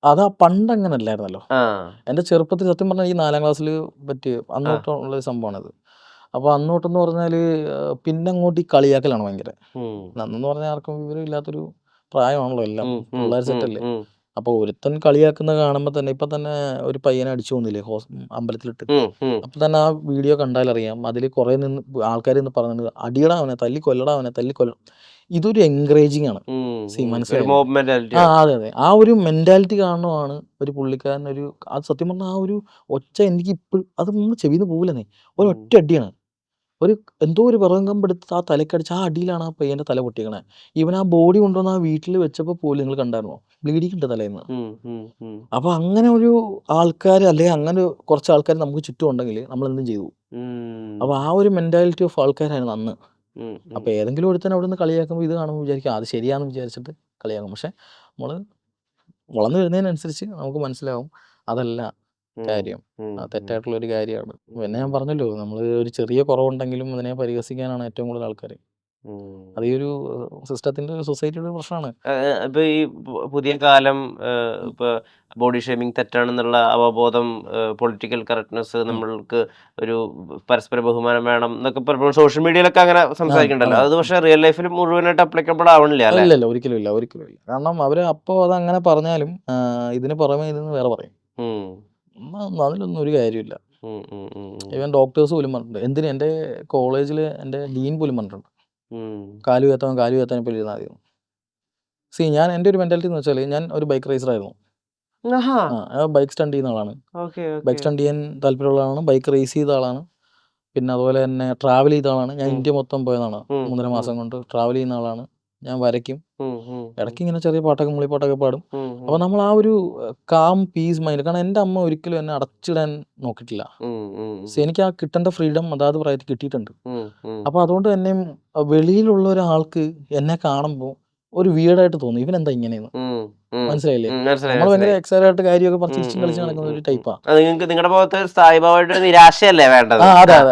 അത് പണ്ട് അങ്ങനെ അല്ലായിരുന്നല്ലോ. എൻ്റെ ചെറുപ്പത്തിൽ സത്യം പറഞ്ഞാൽ ഈ 4ാം ക്ലാസ്സിൽ പറ്റിയ അന്നോട്ടുള്ള സംഭവമാണിത്. അപ്പോൾ അന്നോട്ടെന്ന് പറഞ്ഞാൽ പിന്നെ അങ്ങോട്ട് ഈ കളിയാക്കലാണ് ഭയങ്കര. അന്നെന്ന് പറഞ്ഞാൽ ആർക്കും വിവരം ഇല്ലാത്തൊരു പ്രായമാണല്ലോ, എല്ലാം പിള്ളേർ സെറ്റല്ലേ. അപ്പോൾ ഒരുത്തൻ കളിയാക്കുന്ന കാണുമ്പോൾ തന്നെ ഇപ്പം തന്നെ ഒരു പയ്യനെ അടിച്ചു പോകുന്നില്ലേ അമ്പലത്തിലിട്ട്, അപ്പം തന്നെ ആ വീഡിയോ കണ്ടാലറിയാം. അതിൽ കുറേ ആൾക്കാർ ഇന്ന് പറയുന്നത് അടിയടാ അവനെ, തല്ലിക്കൊല്ലടാ അവനെ, തല്ലിക്കൊല്ലണം. ഇതൊരു എൻകറേജിങ് ആണ്, മനസ്സിലായി? അതെ. ആ ഒരു മെന്റാലിറ്റി കാരണമാണ് ഒരു പുള്ളിക്കാരൻ അത് സത്യം പറഞ്ഞാൽ ആ ഒരു ഒച്ച എനിക്ക് ഇപ്പോഴും അത് നമ്മൾ ചെവിന്ന് പോകില്ലെന്നേ, ഒരൊറ്റ അടിയാണ്. ഒരു എന്തോ ഒരു വിറകും കമ്പെടുത്ത് ആ തലക്കടിച്ച് ആ അടിയിലാണ് ആ പയ്യൻ്റെ തല പൊട്ടിക്കണേ. ഇവൻ ആ ബോഡി കൊണ്ടുവന്ന് ആ വീട്ടിൽ വെച്ചപ്പോൾ പോലും നിങ്ങൾ കണ്ടായിരുന്നോ? ബ്ലീഡിങ് ഉണ്ട് തലേന്ന്. അപ്പോൾ അങ്ങനെ ഒരു ആൾക്കാർ, അല്ലെങ്കിൽ അങ്ങനെ കുറച്ച് ആൾക്കാർ നമുക്ക് ചുറ്റും ഉണ്ടെങ്കിൽ നമ്മൾ എന്തും ചെയ്തു. അപ്പോൾ ആ ഒരു മെൻറ്റാലിറ്റി ഓഫ് ആൾക്കാരായിരുന്നു അന്ന്. അപ്പോൾ ഏതെങ്കിലും ഒരുത്തൻ അവിടെ നിന്ന് കളിയാക്കുമ്പോൾ ഇത് കാണുമ്പോൾ വിചാരിക്കും അത് ശരിയാണെന്ന് വിചാരിച്ചിട്ട് കളിയാക്കും. പക്ഷെ നമ്മൾ വളർന്നു വരുന്നതിനനുസരിച്ച് നമുക്ക് മനസ്സിലാവും അതല്ല കാര്യം, തെറ്റായിട്ടുള്ള ഒരു കാര്യമാണ്. പിന്നെ ഞാൻ പറഞ്ഞല്ലോ, നമ്മൾ ഒരു ചെറിയ കുറവുണ്ടെങ്കിലും അതിനെ പരിഹസിക്കാനാണ് ഏറ്റവും കൂടുതൽ ആൾക്കാർ. അത് ഈ ഒരു സിസ്റ്റത്തിന്റെ, സൊസൈറ്റിയുടെ പ്രശ്നമാണ്. ഇപ്പൊ ഈ പുതിയ കാലം ഇപ്പൊ ബോഡി ഷേമിങ് തെറ്റാണെന്നുള്ള അവബോധം, പൊളിറ്റിക്കൽ കറക്റ്റ്നെസ്, നമ്മൾക്ക് ഒരു പരസ്പര ബഹുമാനം വേണം എന്നൊക്കെ പലപ്പോഴും സോഷ്യൽ മീഡിയയിലൊക്കെ അങ്ങനെ സംസാരിക്കണ്ടല്ലോ. അത് പക്ഷെ റിയൽ ലൈഫിൽ മുഴുവനായിട്ട് അപ്ലിക്കബിൾ ആവണില്ല അല്ലേ? ഇല്ല, ഒരിക്കലും ഇല്ല. കാരണം അവര് അപ്പോൾ അതങ്ങനെ പറഞ്ഞാലും ഇതിന് പുറമെ ഇതിന് വേറെ പറയും. അതിലൊന്നും ഒരു കാര്യമില്ല. ഈവൻ ഡോക്ടേഴ്സ് പോലും പറഞ്ഞിട്ടുണ്ട്. എന്തിന് എൻ്റെ കോളേജിൽ എൻ്റെ ഡീൻ പോലും പറഞ്ഞിട്ടുണ്ട്, കാലു കയത്താൻ ഇപ്പോൾ ഇരുന്നാൽ മതി. ഞാൻ എൻ്റെ ഒരു മെൻറ്റാലിറ്റി എന്ന് വെച്ചാൽ, ഞാൻ ഒരു ബൈക്ക് റേസർ ആയിരുന്നു. ബൈക്ക് സ്റ്റണ്ട് ചെയ്യുന്ന ആളാണ്. ബൈക്ക് സ്റ്റണ്ട് ചെയ്യാൻ താല്പര്യമുള്ള ആളാണ്. ബൈക്ക് റേസ് ചെയ്ത ആളാണ്. പിന്നെ അതുപോലെ തന്നെ ട്രാവൽ ചെയ്ത ആളാണ്. ഞാൻ ഇന്ത്യ മൊത്തം പോയതാണ് 3.5 മാസം കൊണ്ട്. ട്രാവൽ ചെയ്യുന്ന ആളാണ്. ഞാൻ വരയ്ക്കും. ഇടയ്ക്ക് ഇങ്ങനെ ചെറിയ പാട്ടൊക്കെ, മൂളിപ്പാട്ടൊക്കെ പാടും. അപ്പോൾ നമ്മൾ ആ ഒരു കാം പീസ് മൈൻഡ്, കാരണം എൻ്റെ അമ്മ ഒരിക്കലും എന്നെ അടച്ചിടാൻ നോക്കിയിട്ടില്ല. എനിക്ക് ആ കിട്ടേണ്ട ഫ്രീഡം അതാത് പ്രായത്തിൽ കിട്ടിയിട്ടുണ്ട്. അപ്പോൾ അതുകൊണ്ട് തന്നെ വെളിയിലുള്ള ഒരാൾക്ക് എന്നെ കാണുമ്പോൾ ഒരു വീടായിട്ട് തോന്നും, ഇവനെന്താ ഇങ്ങനെയെന്ന്. മനസ്സിലായില്ലേ? നമ്മൾ ഭയങ്കര എക്സൈറ്റഡ് ആയിട്ട് കാര്യമൊക്കെ പറിച്ച് കളിച്ച് നടക്കുന്ന ഒരു ടൈപ്പാ. നിങ്ങളുടെ ഭാഗത്ത് സ്ഥായിഭാവമായിട്ട് നിരാശയല്ലേ വേണ്ടത്?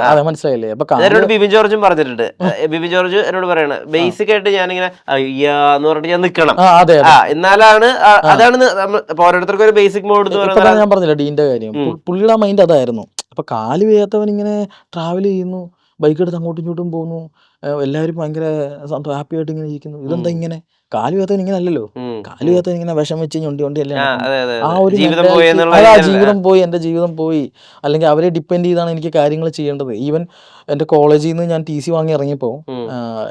അതെ, മനസ്സിലായില്ലേ? അപ്പൊ എന്നോട് ബിബിൻ ജോർജും പറഞ്ഞിട്ടുണ്ട്. ബിബിൻ ജോർജ് എന്നോട് പറയണ ബേസിക് ആയിട്ട് ഞാനിങ്ങനെ അയ്യാന്ന് പറഞ്ഞിട്ട് ഞാൻ നിക്കണം, എന്നാലാണ് അതാണ് ഓരോരുത്തർക്കും ഒരു ബേസിക് മോഡ് എന്ന് പറയുന്നത്. ഞാൻ പറഞ്ഞില്ല ഡീന്റെ കാര്യം, പുള്ളിയുടെ മൈൻഡ് അതായിരുന്നു. അപ്പൊ കാല് വയ്യാത്തവൻ ഇങ്ങനെ ട്രാവൽ ചെയ്യുന്നു, ബൈക്ക് എടുത്ത് അങ്ങോട്ടും ഇങ്ങോട്ടും പോകുന്നു, എല്ലാവരും ഭയങ്കര ഹാപ്പി ആയിട്ട് ഇങ്ങനെ ഇരിക്കുന്നു. ഇതെന്താ ഇങ്ങനെ? കാല് വയ്യാത്തവൻ ഇങ്ങനെ അല്ലല്ലോ. കാല് വയ്യാത്തവൻ ഇങ്ങനെ വിഷം വെച്ച് ഞൊണ്ടി അല്ലേ. ആ ഒരു ജീവിതം പോയി, എൻ്റെ ജീവിതം പോയി, അല്ലെങ്കിൽ അവരെ ഡിപ്പെൻഡ് ചെയ്താണ് എനിക്ക് കാര്യങ്ങൾ ചെയ്യേണ്ടത്. ഈവൻ എൻ്റെ കോളേജിൽ നിന്ന് ഞാൻ TC വാങ്ങി ഇറങ്ങിയപ്പോൾ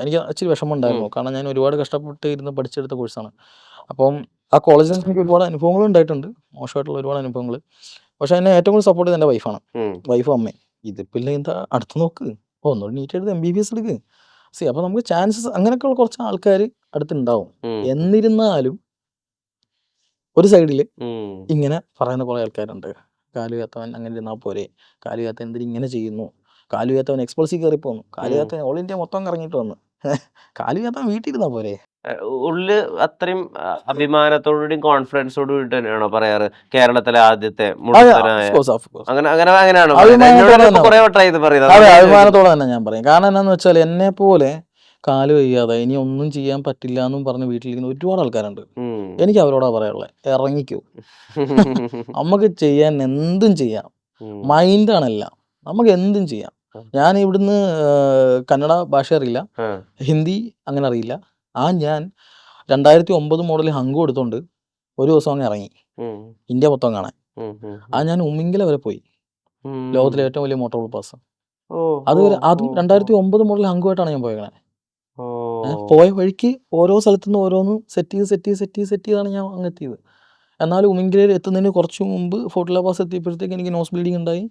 എനിക്ക് ഇച്ചിരി വിഷമം ഉണ്ടായിരുന്നു. കാരണം ഞാൻ ഒരുപാട് കഷ്ടപ്പെട്ട് ഇരുന്ന് പഠിച്ചെടുത്ത കോഴ്സാണ്. അപ്പം ആ കോളേജിൽ നിന്ന് എനിക്ക് ഒരുപാട് അനുഭവങ്ങൾ ഉണ്ടായിട്ടുണ്ട്, മോശമായിട്ടുള്ള ഒരുപാട് അനുഭവങ്ങൾ. പക്ഷെ എന്നെ ഏറ്റവും കൂടുതൽ സപ്പോർട്ട് ചെയ്ത് എൻ്റെ വൈഫാണ്, വൈഫും അമ്മയും. ഇതിപ്പില്ല, എന്താ അടുത്ത് നോക്ക്, ഒന്നുകൂടി നീറ്റ് എടുത്ത് MBBS എടുക്ക്. അപ്പോൾ നമുക്ക് ചാൻസസ് അങ്ങനെയൊക്കെയുള്ള കുറച്ച് ആൾക്കാർ അടുത്തുണ്ടാവും. എന്നിരുന്നാലും ഒരു സൈഡിൽ ഇങ്ങനെ പറയുന്ന കുറേ ആൾക്കാരുണ്ട്, കാലുകത്തവൻ അങ്ങനെ ഇരുന്നാൽ പോരെ, കാലുകത്തവൻ എന്തിന് ഇങ്ങനെ ചെയ്യുന്നു, കാലുകത്തവൻ എക്സ്പോൾസിൽ കയറി പോന്നു, കാലുകത്തവൻ ഓൾ ഇന്ത്യ മൊത്തം കറങ്ങിയിട്ട് വന്നു, കാലുകത്തവൻ വീട്ടിൽ ഇരുന്നാൽ പോരെ. ഉള്ളില് അത്രയും അഭിമാനത്തോടുകൂടിയും കോൺഫിഡൻസോട് കൂടി തന്നെയാണോ പറയാറ് കേരളത്തിലെ ആദ്യത്തെ അഭിമാനത്തോടെ തന്നെ ഞാൻ പറയും. കാരണം എന്താന്ന് വെച്ചാൽ, എന്നെ പോലെ കാല് വയ്യാതെ ഇനി ഒന്നും ചെയ്യാൻ പറ്റില്ല എന്നും പറഞ്ഞ് വീട്ടിലിരിക്കുന്ന ഒരുപാട് ആൾക്കാരുണ്ട്. എനിക്ക് അവരോടാ പറയാനുള്ളത്, ഇറങ്ങിക്കോ, നമുക്ക് ചെയ്യാൻ എന്തും ചെയ്യാം, മൈൻഡാണെല്ലാം, നമുക്ക് എന്തും ചെയ്യാം. ഞാൻ ഇവിടുന്ന് കന്നഡ ഭാഷ അറിയില്ല, ഹിന്ദി അങ്ങനെ അറിയില്ല. ഞാൻ 2009 മോഡൽ ഹങ്കു എടുത്തോണ്ട് ഒരു ദിവസം അങ്ങ് ഇറങ്ങി ഇന്ത്യ മൊത്തം കാണാൻ. ഞാൻ ഉമ്മിങ്കില വരെ പോയി, ലോകത്തിലെ ഏറ്റവും വലിയ മോട്ടോർ പാസ്. അതും 2009 മോഡൽ ഹങ്കുമായിട്ടാണ് ഞാൻ പോയത്. പോയ വഴിക്ക് ഓരോ സ്ഥലത്തുനിന്ന് ഓരോന്ന് സെറ്റ് ചെയ്താണ് ഞാൻ അങ്ങ് എത്തിയത്. എന്നാലും ഉമ്മിങ്കിലയിൽ എത്തുന്നതിന് കുറച്ച് മുമ്പ് ഫോർട്ടില പാസ് എത്തിയപ്പോഴത്തേക്ക് എനിക്ക് നോസ് ബ്ലീഡിങ് ഉണ്ടായി,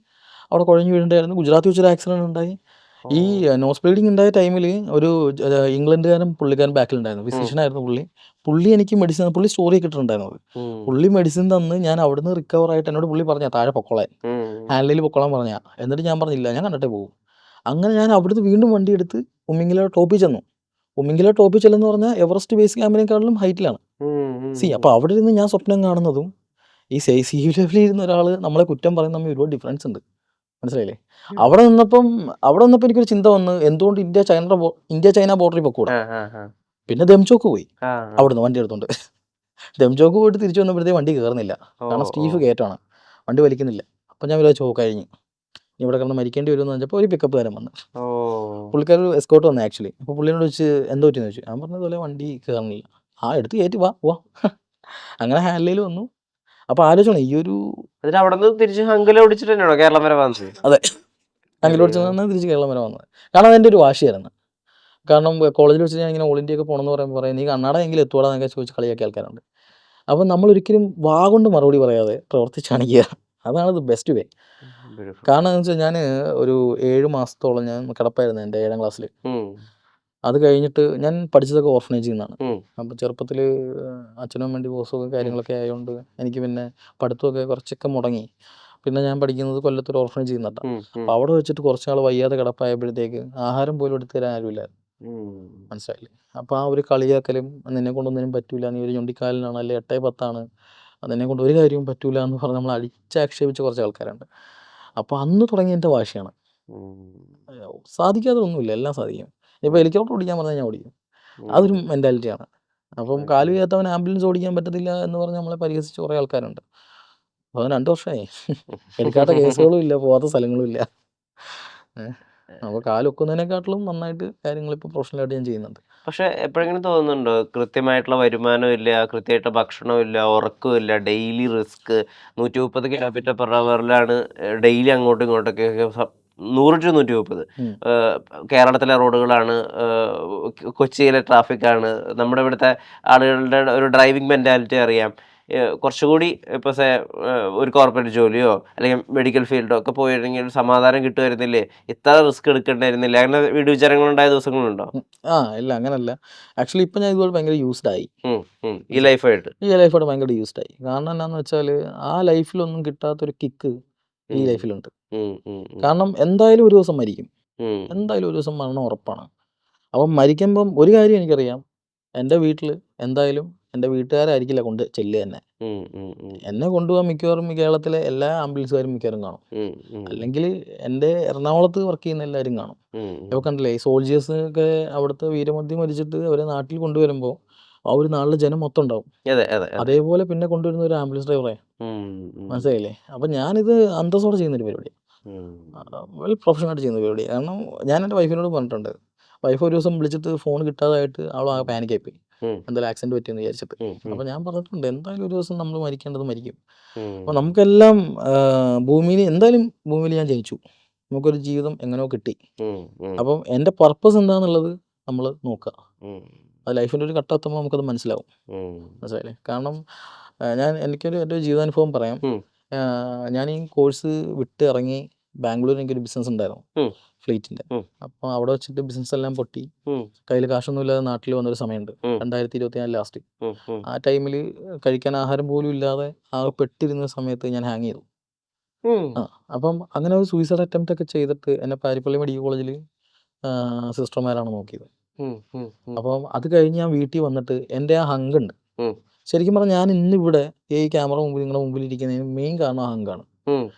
അവിടെ കുഴഞ്ഞു വീഴുണ്ടായിരുന്നു. ഗുജറാത്തിൽ വെച്ചൊരു ആക്സിഡൻറ്റ് ഉണ്ടായി. ഈ നോസ് ബ്ലീഡിങ് ഉണ്ടായ ടൈമിൽ ഒരു ഇംഗ്ലണ്ടുകാരൻ പുള്ളിക്കാരൻ ബാക്കിലുണ്ടായിരുന്നു, ഫിസിഷ്യനായിരുന്നു പുള്ളി എനിക്ക് മെഡിസിൻ, പുള്ളി സ്റ്റോറി ഒക്കെ ഇട്ടിട്ടുണ്ടായിരുന്നത്. പുള്ളി മെഡിസിൻ തന്ന് ഞാൻ അവിടുന്ന് റിക്കവർ ആയിട്ട് എന്നോട് പുള്ളി പറഞ്ഞ താഴെ പൊക്കോളാൻ, ഹാൻഡിൽ പൊക്കോളാൻ പറഞ്ഞാൽ. എന്നിട്ട് ഞാൻ പറഞ്ഞില്ല, ഞാൻ കണ്ടിട്ടേ പോകും. അങ്ങനെ ഞാൻ അവിടുന്ന് വീണ്ടും വണ്ടി എടുത്ത് ഉമ്മിങ്കില ടോപ്പിൽ ചെന്നു. ഉമ്മിങ്കില ടോപ്പിൽ ചെല്ലെന്ന് പറഞ്ഞാൽ എവറസ്റ്റ് ബേസ് ക്യാമ്പിനെക്കാളും ഹൈറ്റിലാണ്. അപ്പോൾ അവിടെ ഇരുന്ന് ഞാൻ സ്വപ്നം കാണുന്നതും ഈ സീ ലെവലിൽ ഇരുന്ന ഒരാൾ നമ്മളെ കുറ്റം പറയുന്ന തമ്മിൽ ഒരുപാട് ഡിഫറൻസ് ഉണ്ട്. മനസ്സിലായില്ലേ? അവിടെ നിന്നപ്പം എനിക്കൊരു ചിന്ത വന്ന്, എന്തുകൊണ്ട് ഇന്ത്യ ചൈന ബോർഡറിൽ പൊക്കൂടാ. പിന്നെ ദംചോക്ക് പോയി, അവിടുന്ന് വണ്ടി എടുത്തോണ്ട് ദംചോക്ക് പോയിട്ട് തിരിച്ചു വന്നപ്പോഴത്തേക്ക് വണ്ടി കയറുന്നില്ല, കാരണം സ്റ്റീഫ് കയറ്റാണ്, വണ്ടി വലിക്കുന്നില്ല. അപ്പം ഞാൻ വിചാരിച്ചു കഴിഞ്ഞു, ഇവിടെ കിടന്ന് മരിക്കേണ്ടി വരുമെന്ന് വെച്ചപ്പോൾ ഒരു പിക്കപ്പ് കാരൻ വന്ന്, പുള്ളിക്കാർ എസ്കോർട്ട് വന്നു ആക്ച്വലി. അപ്പോൾ പുള്ളിയോട് ചോദിച്ച് എന്തോ പറ്റിയെന്ന് ചോദിച്ചു. ഞാൻ പറഞ്ഞതുപോലെ വണ്ടി കയറുന്നില്ല. എടുത്ത് കയറ്റി വാ. അങ്ങനെ ഹാൻഡിൽ വന്നു. അപ്പോൾ ആലോചിക്കണം, ഈ ഒരു തിരിച്ച് ഹങ്കില ഓടിച്ചിട്ട് തന്നെയാണോ കേരളം വരെ വന്നത്? അതെ, ഹങ്കില ഓടിച്ചാൽ തിരിച്ച് കേരളം വരെ വന്നത്. കാരണം അതെൻ്റെ ഒരു വാശിയായിരുന്നു. കാരണം കോളേജിൽ വെച്ച് ഞാൻ ഇങ്ങനെ ഓൾ ഇന്ത്യ ഒക്കെ പോകണമെന്ന് പറയുമ്പോൾ പറയും, നീ കർണാടക എങ്കിലും എത്തുവാടാ എന്നൊക്കെ ചോദിച്ച് കളിയാക്കിയ ആൾക്കാരുണ്ട്. അപ്പം നമ്മളൊരിക്കലും വാ കൊണ്ട് മറുപടി പറയാതെ പ്രവർത്തിച്ചാണിക്കുക, അതാണ് ദ ബെസ്റ്റ് വേ. ബ്യൂട്ടിഫുൾ. കാരണം എന്ന് വെച്ചാൽ ഞാൻ ഒരു 7 മാസത്തോളം ഞാൻ കിടപ്പായിരുന്നു എൻ്റെ 7ാം ക്ലാസ്സിൽ. അത് കഴിഞ്ഞിട്ട് ഞാൻ പഠിച്ചതൊക്കെ ഓർഫനേജിൽ നിന്നാണ്. അപ്പോൾ ചെറുപ്പത്തിൽ അച്ഛനും അമ്മയും ഡിവോഴ്സും കാര്യങ്ങളൊക്കെ ആയതുകൊണ്ട് എനിക്ക് പിന്നെ പഠിത്തമൊക്കെ കുറച്ചൊക്കെ മുടങ്ങി. പിന്നെ ഞാൻ പഠിക്കുന്നത് കൊല്ലത്തൊരു ഓർഫനേജിൽ നിന്നിട്ടാണ്. അപ്പോൾ അവിടെ വെച്ചിട്ട് കുറച്ച് നാൾ വയ്യാതെ കിടപ്പായപ്പോഴത്തേക്ക് ആഹാരം പോലും എടുത്തു തരാൻ ആരുമില്ലായിരുന്നു. മനസ്സിലായില്ലേ? അപ്പോൾ ആ ഒരു കളിയാക്കലും നിന്നെ കൊണ്ടൊന്നിനും പറ്റൂല, നീ ഒരു ഞൊണ്ടിക്കാലിനാണ്, അല്ലെ 8-10 നിന്നെ കൊണ്ട് ഒരു കാര്യവും പറ്റൂല എന്ന് പറഞ്ഞ് നമ്മൾ അടിച്ചാക്ഷേപിച്ച കുറച്ച് ആൾക്കാരുണ്ട്. അപ്പോൾ അന്ന് തുടങ്ങിയ എൻ്റെ വാശിയാണ്. സാധിക്കാതെ ഒന്നുമില്ല, എല്ലാം സാധിക്കും. ഇപ്പോൾ ഹെലികോപ്റ്റർ ഓടിക്കാൻ പറഞ്ഞാൽ ഞാൻ ഓടിക്കും. അതൊരു മെൻറ്റാലിറ്റിയാണ്. അപ്പം കാല് വയ്യാത്തവൻ ആംബുലൻസ് ഓടിക്കാൻ പറ്റത്തില്ല എന്ന് പറഞ്ഞ് നമ്മളെ പരിഹസിച്ച് കുറേ ആൾക്കാരുണ്ട്. അപ്പോൾ അത് 2 വർഷമായി. എടുക്കാത്ത കേസുകളും ഇല്ല, പോകാത്ത സ്ഥലങ്ങളും ഇല്ല. അപ്പോൾ കാലൊക്കുന്നതിനെക്കാട്ടിലും നന്നായിട്ട് കാര്യങ്ങൾ ഇപ്പോൾ പ്രൊഫഷണലായിട്ട് ഞാൻ ചെയ്യുന്നുണ്ട്. പക്ഷെ എപ്പോഴെങ്കിലും തോന്നുന്നുണ്ടോ കൃത്യമായിട്ടുള്ള വരുമാനമില്ല, കൃത്യമായിട്ടുള്ള ഭക്ഷണമില്ല, ഉറക്കമില്ല, ഡെയിലി റിസ്ക്, 130 km/hലാണ് ഡെയിലി അങ്ങോട്ടും ഇങ്ങോട്ടൊക്കെ 100 to 130. കേരളത്തിലെ റോഡുകളാണ്, കൊച്ചിയിലെ ട്രാഫിക്കാണ്, നമ്മുടെ ഇവിടുത്തെ ആളുകളുടെ ഒരു ഡ്രൈവിംഗ് മെൻറ്റാലിറ്റി അറിയാം. കുറച്ചുകൂടി ഇപ്പോൾ ഒരു കോർപ്പറേറ്റ് ജോലിയോ അല്ലെങ്കിൽ മെഡിക്കൽ ഫീൽഡോ ഒക്കെ പോയിരുന്നെങ്കിൽ ഒരു സമാധാനം കിട്ടുമായിരുന്നില്ലേ, ഇത്ര റിസ്ക് എടുക്കേണ്ടായിരുന്നില്ല, അങ്ങനെ വീടുവിചാരങ്ങളുണ്ടായ ദിവസങ്ങളുണ്ടോ? ഇല്ല, അങ്ങനല്ല. ആക്ച്വലി ഇപ്പം ഞാൻ ഇതുപോലെ ഭയങ്കര യൂസ്ഡായി ഈ ലൈഫായിട്ട് ഭയങ്കര യൂസ്ഡായി. കാരണം എന്താണെന്ന് വെച്ചാൽ ആ ലൈഫിലൊന്നും കിട്ടാത്തൊരു കിക്ക് ഈ ലൈഫിലുണ്ട്. കാരണം എന്തായാലും ഒരു ദിവസം മരിക്കും. എന്തായാലും ഒരു ദിവസം മരണം ഉറപ്പാണ്. അപ്പം മരിക്കുമ്പം ഒരു കാര്യം എനിക്കറിയാം, എൻ്റെ വീട്ടിൽ എന്തായാലും എൻ്റെ വീട്ടുകാരായിരിക്കില്ല കൊണ്ട് ചെല്ലുക തന്നെ. എന്നെ കൊണ്ടുപോകാൻ മിക്കവാറും കേരളത്തിലെ എല്ലാ ആംബുലൻസുകാരും മിക്കവാറും കാണും. അല്ലെങ്കിൽ എൻ്റെ എറണാകുളത്ത് വർക്ക് ചെയ്യുന്ന എല്ലാവരും കാണും. ഇപ്പോൾ കണ്ടില്ലേ, ഈ സോൾജേഴ്സ് ഒക്കെ അവിടുത്തെ വീരമൃത്യു മരിച്ചിട്ട് അവരെ നാട്ടിൽ കൊണ്ടുവരുമ്പോൾ ആ ഒരു നാട്ടിലെ ജനം മൊത്തം ഉണ്ടാവും. അതേപോലെ പിന്നെ കൊണ്ടുവരുന്ന ഒരു ആംബുലൻസ് ഡ്രൈവറെ, മനസ്സിലായില്ലേ? അപ്പം ഞാനിത് അന്തസ്സോടെ ചെയ്യുന്നൊരു പരിപാടിയാണ്, വെൽ പ്രൊഫഷണലായിട്ട് ചെയ്യുന്ന പരിപാടിയാണ്. കാരണം ഞാൻ എൻ്റെ വൈഫിനോട് പറഞ്ഞിട്ടുണ്ട്. വൈഫ് ഒരു ദിവസം വിളിച്ചിട്ട് ഫോൺ കിട്ടാതായിട്ട് അവൾ ആ പാനിക്കായി പോയി, എന്തായാലും ആക്സിഡൻറ്റ് പറ്റിയെന്ന് വിചാരിച്ചിട്ട്. അപ്പോൾ ഞാൻ പറഞ്ഞിട്ടുണ്ട്, എന്തായാലും ഒരു ദിവസം നമ്മൾ മരിക്കേണ്ടത് മരിക്കും. അപ്പോൾ നമുക്കെല്ലാം ഭൂമിയിൽ ഞാൻ ജനിച്ചു, നമുക്കൊരു ജീവിതം എങ്ങനെയോ കിട്ടി. അപ്പം എൻ്റെ പർപ്പസ് എന്താണെന്നുള്ളത് നമ്മൾ നോക്കുക. അത് ലൈഫിൻ്റെ ഒരു ഘട്ടമെത്തുമ്പോൾ നമുക്കത് മനസ്സിലാവും. മനസ്സിലായില്ലേ? കാരണം എനിക്കൊരു എൻ്റെ ജീവിതാനുഭവം പറയാം. ഞാൻ ഈ കോഴ്സ് വിട്ട് ഇറങ്ങി ബാംഗ്ലൂരിൽ എനിക്കൊരു ബിസിനസ് ഉണ്ടായിരുന്നു, ഫ്ലീറ്റിൻ്റെ. അപ്പോൾ അവിടെ വെച്ചിട്ട് ബിസിനസ് എല്ലാം പൊട്ടി, കയ്യിൽ കാശൊന്നും ഇല്ലാതെ നാട്ടിൽ വന്നൊരു സമയമുണ്ട്, 2024 ലാസ്റ്റ്. ആ ടൈമിൽ കഴിക്കാൻ ആഹാരം പോലും ഇല്ലാതെ ആകെ പെട്ടിരുന്ന സമയത്ത് ഞാൻ ഹാങ് ചെയ്തു. അപ്പം അങ്ങനെ ഒരു സൂയിസൈഡ് അറ്റംപ്റ്റ് ഒക്കെ ചെയ്തിട്ട് എന്നെ പാരിപ്പള്ളി മെഡിക്കൽ കോളേജിൽ സിസ്റ്റർമാരാണ് നോക്കിയത്. അപ്പം അത് കഴിഞ്ഞ് ഞാൻ വീട്ടിൽ വന്നിട്ട് എൻ്റെ ആ ഹങ്കുണ്ട്, ശരിക്കും പറഞ്ഞാൽ ഞാൻ ഇന്നിവിടെ ഈ ക്യാമറ മുമ്പിൽ നിങ്ങളുടെ മുമ്പിൽ ഇരിക്കുന്നതിന് മെയിൻ കാരണം ആ ഹങ്കാണ്.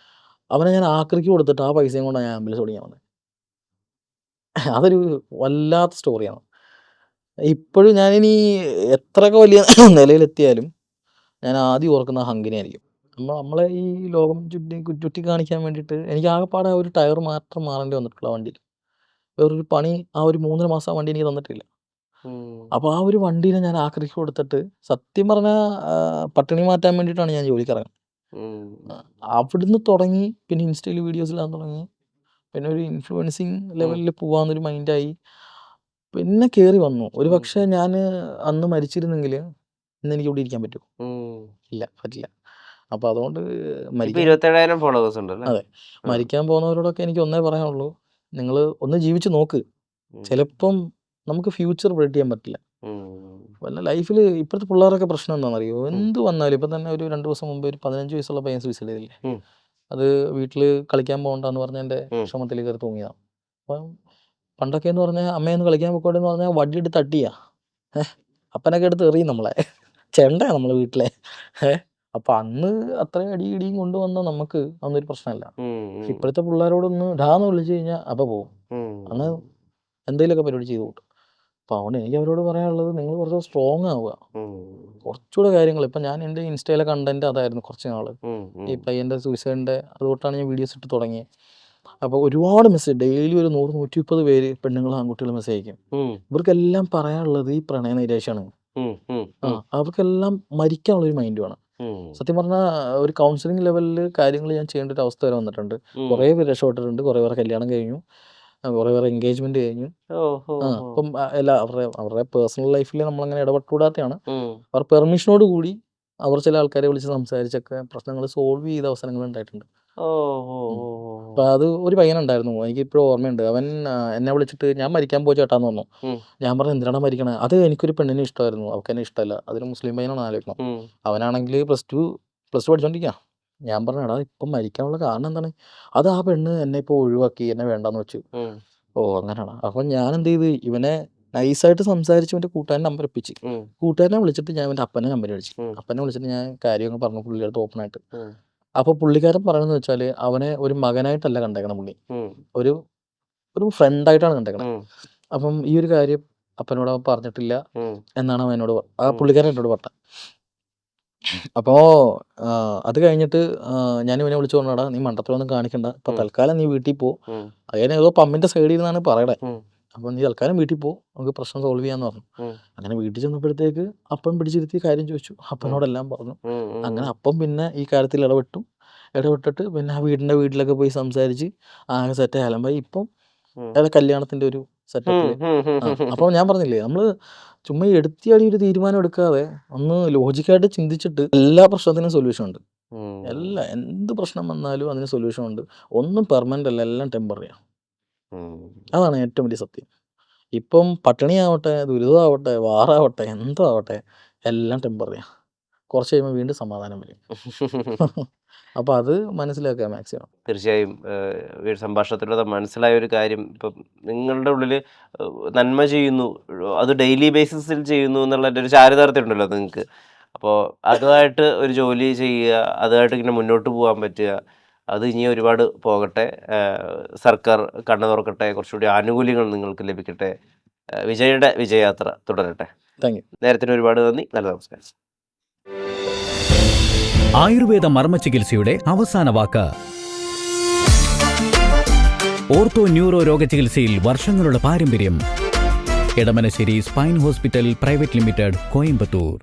അവനെ ഞാൻ ആക്രിക്ക് കൊടുത്തിട്ട് ആ പൈസയും കൊണ്ടാണ് ഞാൻ ആംബുലൻസ് ഓടിക്കാൻ വന്നത്. അതൊരു വല്ലാത്ത സ്റ്റോറിയാണ്. ഇപ്പോഴും ഞാനിനി എത്രയൊക്കെ വലിയ നിലയിലെത്തിയാലും ഞാൻ ആദ്യം ഓർക്കുന്ന ഹങ്കിനെ ആയിരിക്കും. നമ്മളെ ഈ ലോകം ചുറ്റി കാണിക്കാൻ വേണ്ടിയിട്ട് എനിക്ക് ആകെപ്പാടെ ഒരു ടയർ മാത്രം മാറേണ്ടി വന്നിട്ടുള്ള വണ്ടിയിൽ. വേറൊരു പണി ആ ഒരു 3 മാസം ആ വണ്ടി എനിക്ക് തന്നിട്ടില്ല. അപ്പോൾ ആ ഒരു വണ്ടീനെ ഞാൻ ആക്രിക്ക് കൊടുത്തിട്ട് സത്യം പറഞ്ഞാൽ പട്ടിണി മാറ്റാൻ വേണ്ടിയിട്ടാണ് ഞാൻ ജോലിക്കിറങ്ങുന്നത്. അവിടുന്ന് തുടങ്ങി പിന്നെ ഇൻസ്റ്റയിൽ വീഡിയോസ് ഇടാൻ തുടങ്ങി, പിന്നെ ഒരു ഇൻഫ്ലുവൻസിങ് ലെവലിൽ പോകാമെന്നൊരു മൈൻഡായി. പിന്നെ കയറി വന്നു. ഒരു പക്ഷേ ഞാൻ അന്ന് മരിച്ചിരുന്നെങ്കിൽ ഇന്ന് എനിക്ക് ഇവിടെ ഇരിക്കാൻ പറ്റുമോ? ഇല്ല, പറ്റില്ല. അപ്പോൾ അതുകൊണ്ട് 27,000 ഫോളോവേഴ്സ് ഉണ്ട്. അതെ, മരിക്കാൻ പോകുന്നവരോടൊക്കെ എനിക്ക് ഒന്നേ പറയാനുള്ളൂ, നിങ്ങൾ ഒന്ന് ജീവിച്ച് നോക്ക്. ചിലപ്പം നമുക്ക് ഫ്യൂച്ചർ പ്രെഡിക്റ്റ് ചെയ്യാൻ പറ്റില്ല. വല്ല ലൈഫിൽ ഇപ്പോഴത്തെ പിള്ളേരൊക്കെ പ്രശ്നം എന്താണെന്നറിയോ, എന്ത് വന്നാലും ഇപ്പം തന്നെ ഒരു 2 ദിവസം മുമ്പ് ഒരു 15 വയസ്സുള്ള പയ്യൻ സൂയിസൈഡ് ചെയ്തില്ലേ, അത് വീട്ടിൽ കളിക്കാൻ പോകണ്ടെന്ന് പറഞ്ഞ എൻ്റെ വിഷമത്തിൽ കയറി തൂങ്ങിയതാണ്. അപ്പം പണ്ടൊക്കെ എന്ന് പറഞ്ഞാൽ അമ്മയൊന്ന് കളിക്കാൻ പോയിക്കോട്ടെ എന്ന് പറഞ്ഞാൽ വടി എടുത്ത് തട്ടിയാ, അപ്പനൊക്കെ എടുത്ത് എറിയും നമ്മളെ, ചെണ്ടയാണ് നമ്മളെ വീട്ടിലെ. അപ്പം അന്ന് അത്രയും അടിയിടിയും കൊണ്ടുവന്ന നമുക്ക് അന്നൊരു പ്രശ്നമല്ല. ഇപ്പോഴത്തെ പിള്ളേരോടൊന്ന് ഡാന്ന് വിളിച്ചു കഴിഞ്ഞാൽ അപ്പം പോവും, അന്ന് എന്തെങ്കിലുമൊക്കെ പരിപാടി ചെയ്ത് കൂട്ടും. അപ്പോൾ അതുകൊണ്ട് എനിക്ക് അവരോട് പറയാനുള്ളത്, നിങ്ങൾ കുറച്ച് സ്ട്രോങ് ആവുക. കുറച്ചുകൂടെ കാര്യങ്ങൾ ഇപ്പം ഞാൻ എൻ്റെ ഇൻസ്റ്റയിലെ കണ്ടന്റ് അതായിരുന്നു കുറച്ച് നാൾ, ഈ പയ്യൻ്റെ സൂയിസൈഡിൻ്റെ. അതുകൊണ്ടാണ് ഞാൻ വീഡിയോസ് ഇട്ട് തുടങ്ങിയത്. അപ്പോൾ ഒരുപാട് മെസ്സേജ് ഡെയിലി ഒരു 100-130 പേര് പെണ്ണുങ്ങളും ആൺകുട്ടികളും മെസ്സേജ് അയക്കും. ഇവർക്കെല്ലാം പറയാനുള്ളത് ഈ പ്രണയ നൈരാശ്യമാണ്. അവർക്കെല്ലാം മരിക്കാനുള്ളൊരു മൈൻഡുമാണ്. സത്യം പറഞ്ഞാൽ ഒരു കൗൺസിലിംഗ് ലെവലിൽ കാര്യങ്ങൾ ഞാൻ ചെയ്യേണ്ട ഒരു അവസ്ഥ വരെ വന്നിട്ടുണ്ട്. കുറേ പേര് രക്ഷപ്പെട്ടിട്ടുണ്ട്, കുറേ പേരെ കല്യാണം കഴിഞ്ഞു, കുറേ പേരെ എൻഗേജ്മെന്റ് കഴിഞ്ഞു. അപ്പം അവരുടെ പേഴ്സണൽ ലൈഫിൽ നമ്മളങ്ങനെ ഇടപെട്ടുകൂടാത്തതാണ്. അവർ പെർമിഷനോട് കൂടി അവർ ചില ആൾക്കാരെ വിളിച്ച് സംസാരിച്ചൊക്കെ പ്രശ്നങ്ങൾ സോൾവ് ചെയ്ത അവസരങ്ങൾ ഉണ്ടായിട്ടുണ്ട്. ഓ ഓ ഓ അപ്പൊ അത് ഒരു പയ്യനുണ്ടായിരുന്നു, എനിക്ക് ഇപ്പോഴും ഓർമ്മയുണ്ട്. അവൻ എന്നെ വിളിച്ചിട്ട് ഞാൻ മരിക്കാൻ പോയി ചേട്ടാന്ന് പറഞ്ഞു. ഞാൻ പറഞ്ഞു എന്തിനാണ് മരിക്കണേ? അത് എനിക്കൊരു പെണ്ണിനെ ഇഷ്ടമായിരുന്നു, അവൾക്ക് എന്നെ ഇഷ്ടമല്ല, അതൊരു മുസ്ലിം പയ്യനാണ് ആലോചിക്കണം. അവനാണെങ്കിൽ പ്ലസ് ടു പഠിച്ചോണ്ടിരിക്കുക. ഞാൻ പറഞ്ഞു എടാ ഇപ്പം മരിക്കാനുള്ള കാരണം എന്താണ്? അത് ആ പെണ്ണ് എന്നെ ഇപ്പോൾ ഒഴിവാക്കി, എന്നെ വേണ്ടാന്ന് വെച്ചു. ഓ അങ്ങനെയാണ്. അപ്പം ഞാൻ എന്ത് ചെയ്ത്, ഇവനെ നൈസായിട്ട് സംസാരിച്ച് ഇവൻ്റെ കൂട്ടുകാരൻ നമ്പർ ഒപ്പിച്ച്, കൂട്ടുകാരനെ വിളിച്ചിട്ട് ഞാൻ ഇവൻ്റെ അപ്പനെ നമ്പർ മേടിച്ചു. അപ്പനെ വിളിച്ചിട്ട് ഞാൻ കാര്യമൊക്കെ പറഞ്ഞു പുള്ളിയുടെ ഓപ്പണായിട്ട്. അപ്പോൾ പുള്ളിക്കാരൻ പറയണെന്ന് വെച്ചാൽ അവനെ ഒരു മകനായിട്ടല്ല കണ്ടേക്കണം പുള്ളി, ഒരു ഒരു ഫ്രണ്ടായിട്ടാണ് കണ്ടേക്കണത്. അപ്പം ഈ ഒരു കാര്യം അപ്പനോട് അവൻ പറഞ്ഞിട്ടില്ല എന്നാണ് അവൻ എന്നോട് ആ പുള്ളിക്കാരൻ എന്നോട് പറഞ്ഞത്. അപ്പോൾ അത് കഴിഞ്ഞിട്ട് ഞാൻ ഇവനെ വിളിച്ചു പറഞ്ഞടാ നീ മണ്ടത്തരമൊന്നും കാണിക്കണ്ട, ഇപ്പം തൽക്കാലം നീ വീട്ടിൽ പോ. അങ്ങനെ ഏതോ പമ്പിൻ്റെ സൈഡിൽ നിന്നാണ് പറയണേ. അപ്പോൾ നീ തൽക്കാലം വീട്ടിൽ പോ, നമുക്ക് പ്രശ്നം സോൾവ് ചെയ്യാന്ന് പറഞ്ഞു. അങ്ങനെ വീട്ടിൽ ചെന്നപ്പോഴത്തേക്ക് അപ്പം പിടിച്ചിരുത്തി കാര്യം ചോദിച്ചു, അപ്പനോടെല്ലാം പറഞ്ഞു. അങ്ങനെ അപ്പം പിന്നെ ഈ കാര്യത്തിൽ ഇടപെട്ടിട്ട് പിന്നെ ആ വീട്ടിലൊക്കെ പോയി സംസാരിച്ച് ആകെ സെറ്റ് ആയാലും ഇപ്പം കല്യാണത്തിൻ്റെ ഒരു സെറ്റപ്പിൽ. അപ്പോൾ ഞാൻ പറഞ്ഞില്ലേ, നമ്മൾ ചുമ്മാ എടുത്തിയാടി ഒരു തീരുമാനം എടുക്കാതെ ഒന്ന് ലോജിക്കായിട്ട് ചിന്തിച്ചിട്ട് എല്ലാ പ്രശ്നത്തിനും സൊല്യൂഷൻ ഉണ്ട്. എന്ത് പ്രശ്നം വന്നാലും അതിന് സൊല്യൂഷൻ ഉണ്ട്. ഒന്നും പെർമനൻ്റ് അല്ല, എല്ലാം ടെമ്പററിയാണ്. അതാണ് ഏറ്റവും വലിയ സത്യം. ഇപ്പം പട്ടിണിയാവട്ടെ, ദുരിതമാവട്ടെ, വാറാവട്ടെ, എന്തോ ആവട്ടെ, എല്ലാം ടെമ്പററിയാണ്. കുറച്ച് കഴിയുമ്പോൾ വീണ്ടും സമാധാനം വരും. അപ്പോൾ അത് മനസ്സിലാക്കുക മാക്സിമം. തീർച്ചയായും സംഭാഷണത്തിലൂടെ മനസ്സിലായ ഒരു കാര്യം, ഇപ്പം നിങ്ങളുടെ ഉള്ളിൽ നന്മ ചെയ്യുന്നു, അത് ഡെയിലി ബേസിസിൽ ചെയ്യുന്നു എന്നുള്ള ഒരു ചാരിതാർത്ഥ്യം ഉണ്ടല്ലോ നിങ്ങൾക്ക്. അപ്പോൾ അതുമായിട്ട് ഒരു ജോലി ചെയ്യുക, അതുമായിട്ട് ഇങ്ങനെ മുന്നോട്ട് പോകാൻ പറ്റുക, അത് ഇനി ഒരുപാട് പോകട്ടെ. സർക്കാർ കണ്ണു തുറക്കട്ടെ, കുറച്ചുകൂടി ആനുകൂല്യങ്ങൾ നിങ്ങൾക്ക് ലഭിക്കട്ടെ. വിജയുടെ വിജയയാത്ര തുടരട്ടെ. Thank you. നേരത്തിന് ഒരുപാട് നന്ദി. നല്ല നമസ്കാരം. ആയുർവേദ മർമ്മ ചികിത്സയുടെ അവസാന വാക്ക്. ഓർത്തോ ന്യൂറോ രോഗ ചികിത്സയിൽ വർഷങ്ങളുടെ പാരമ്പര്യം. Edamanassery spine hospital private limited, Coimbatore.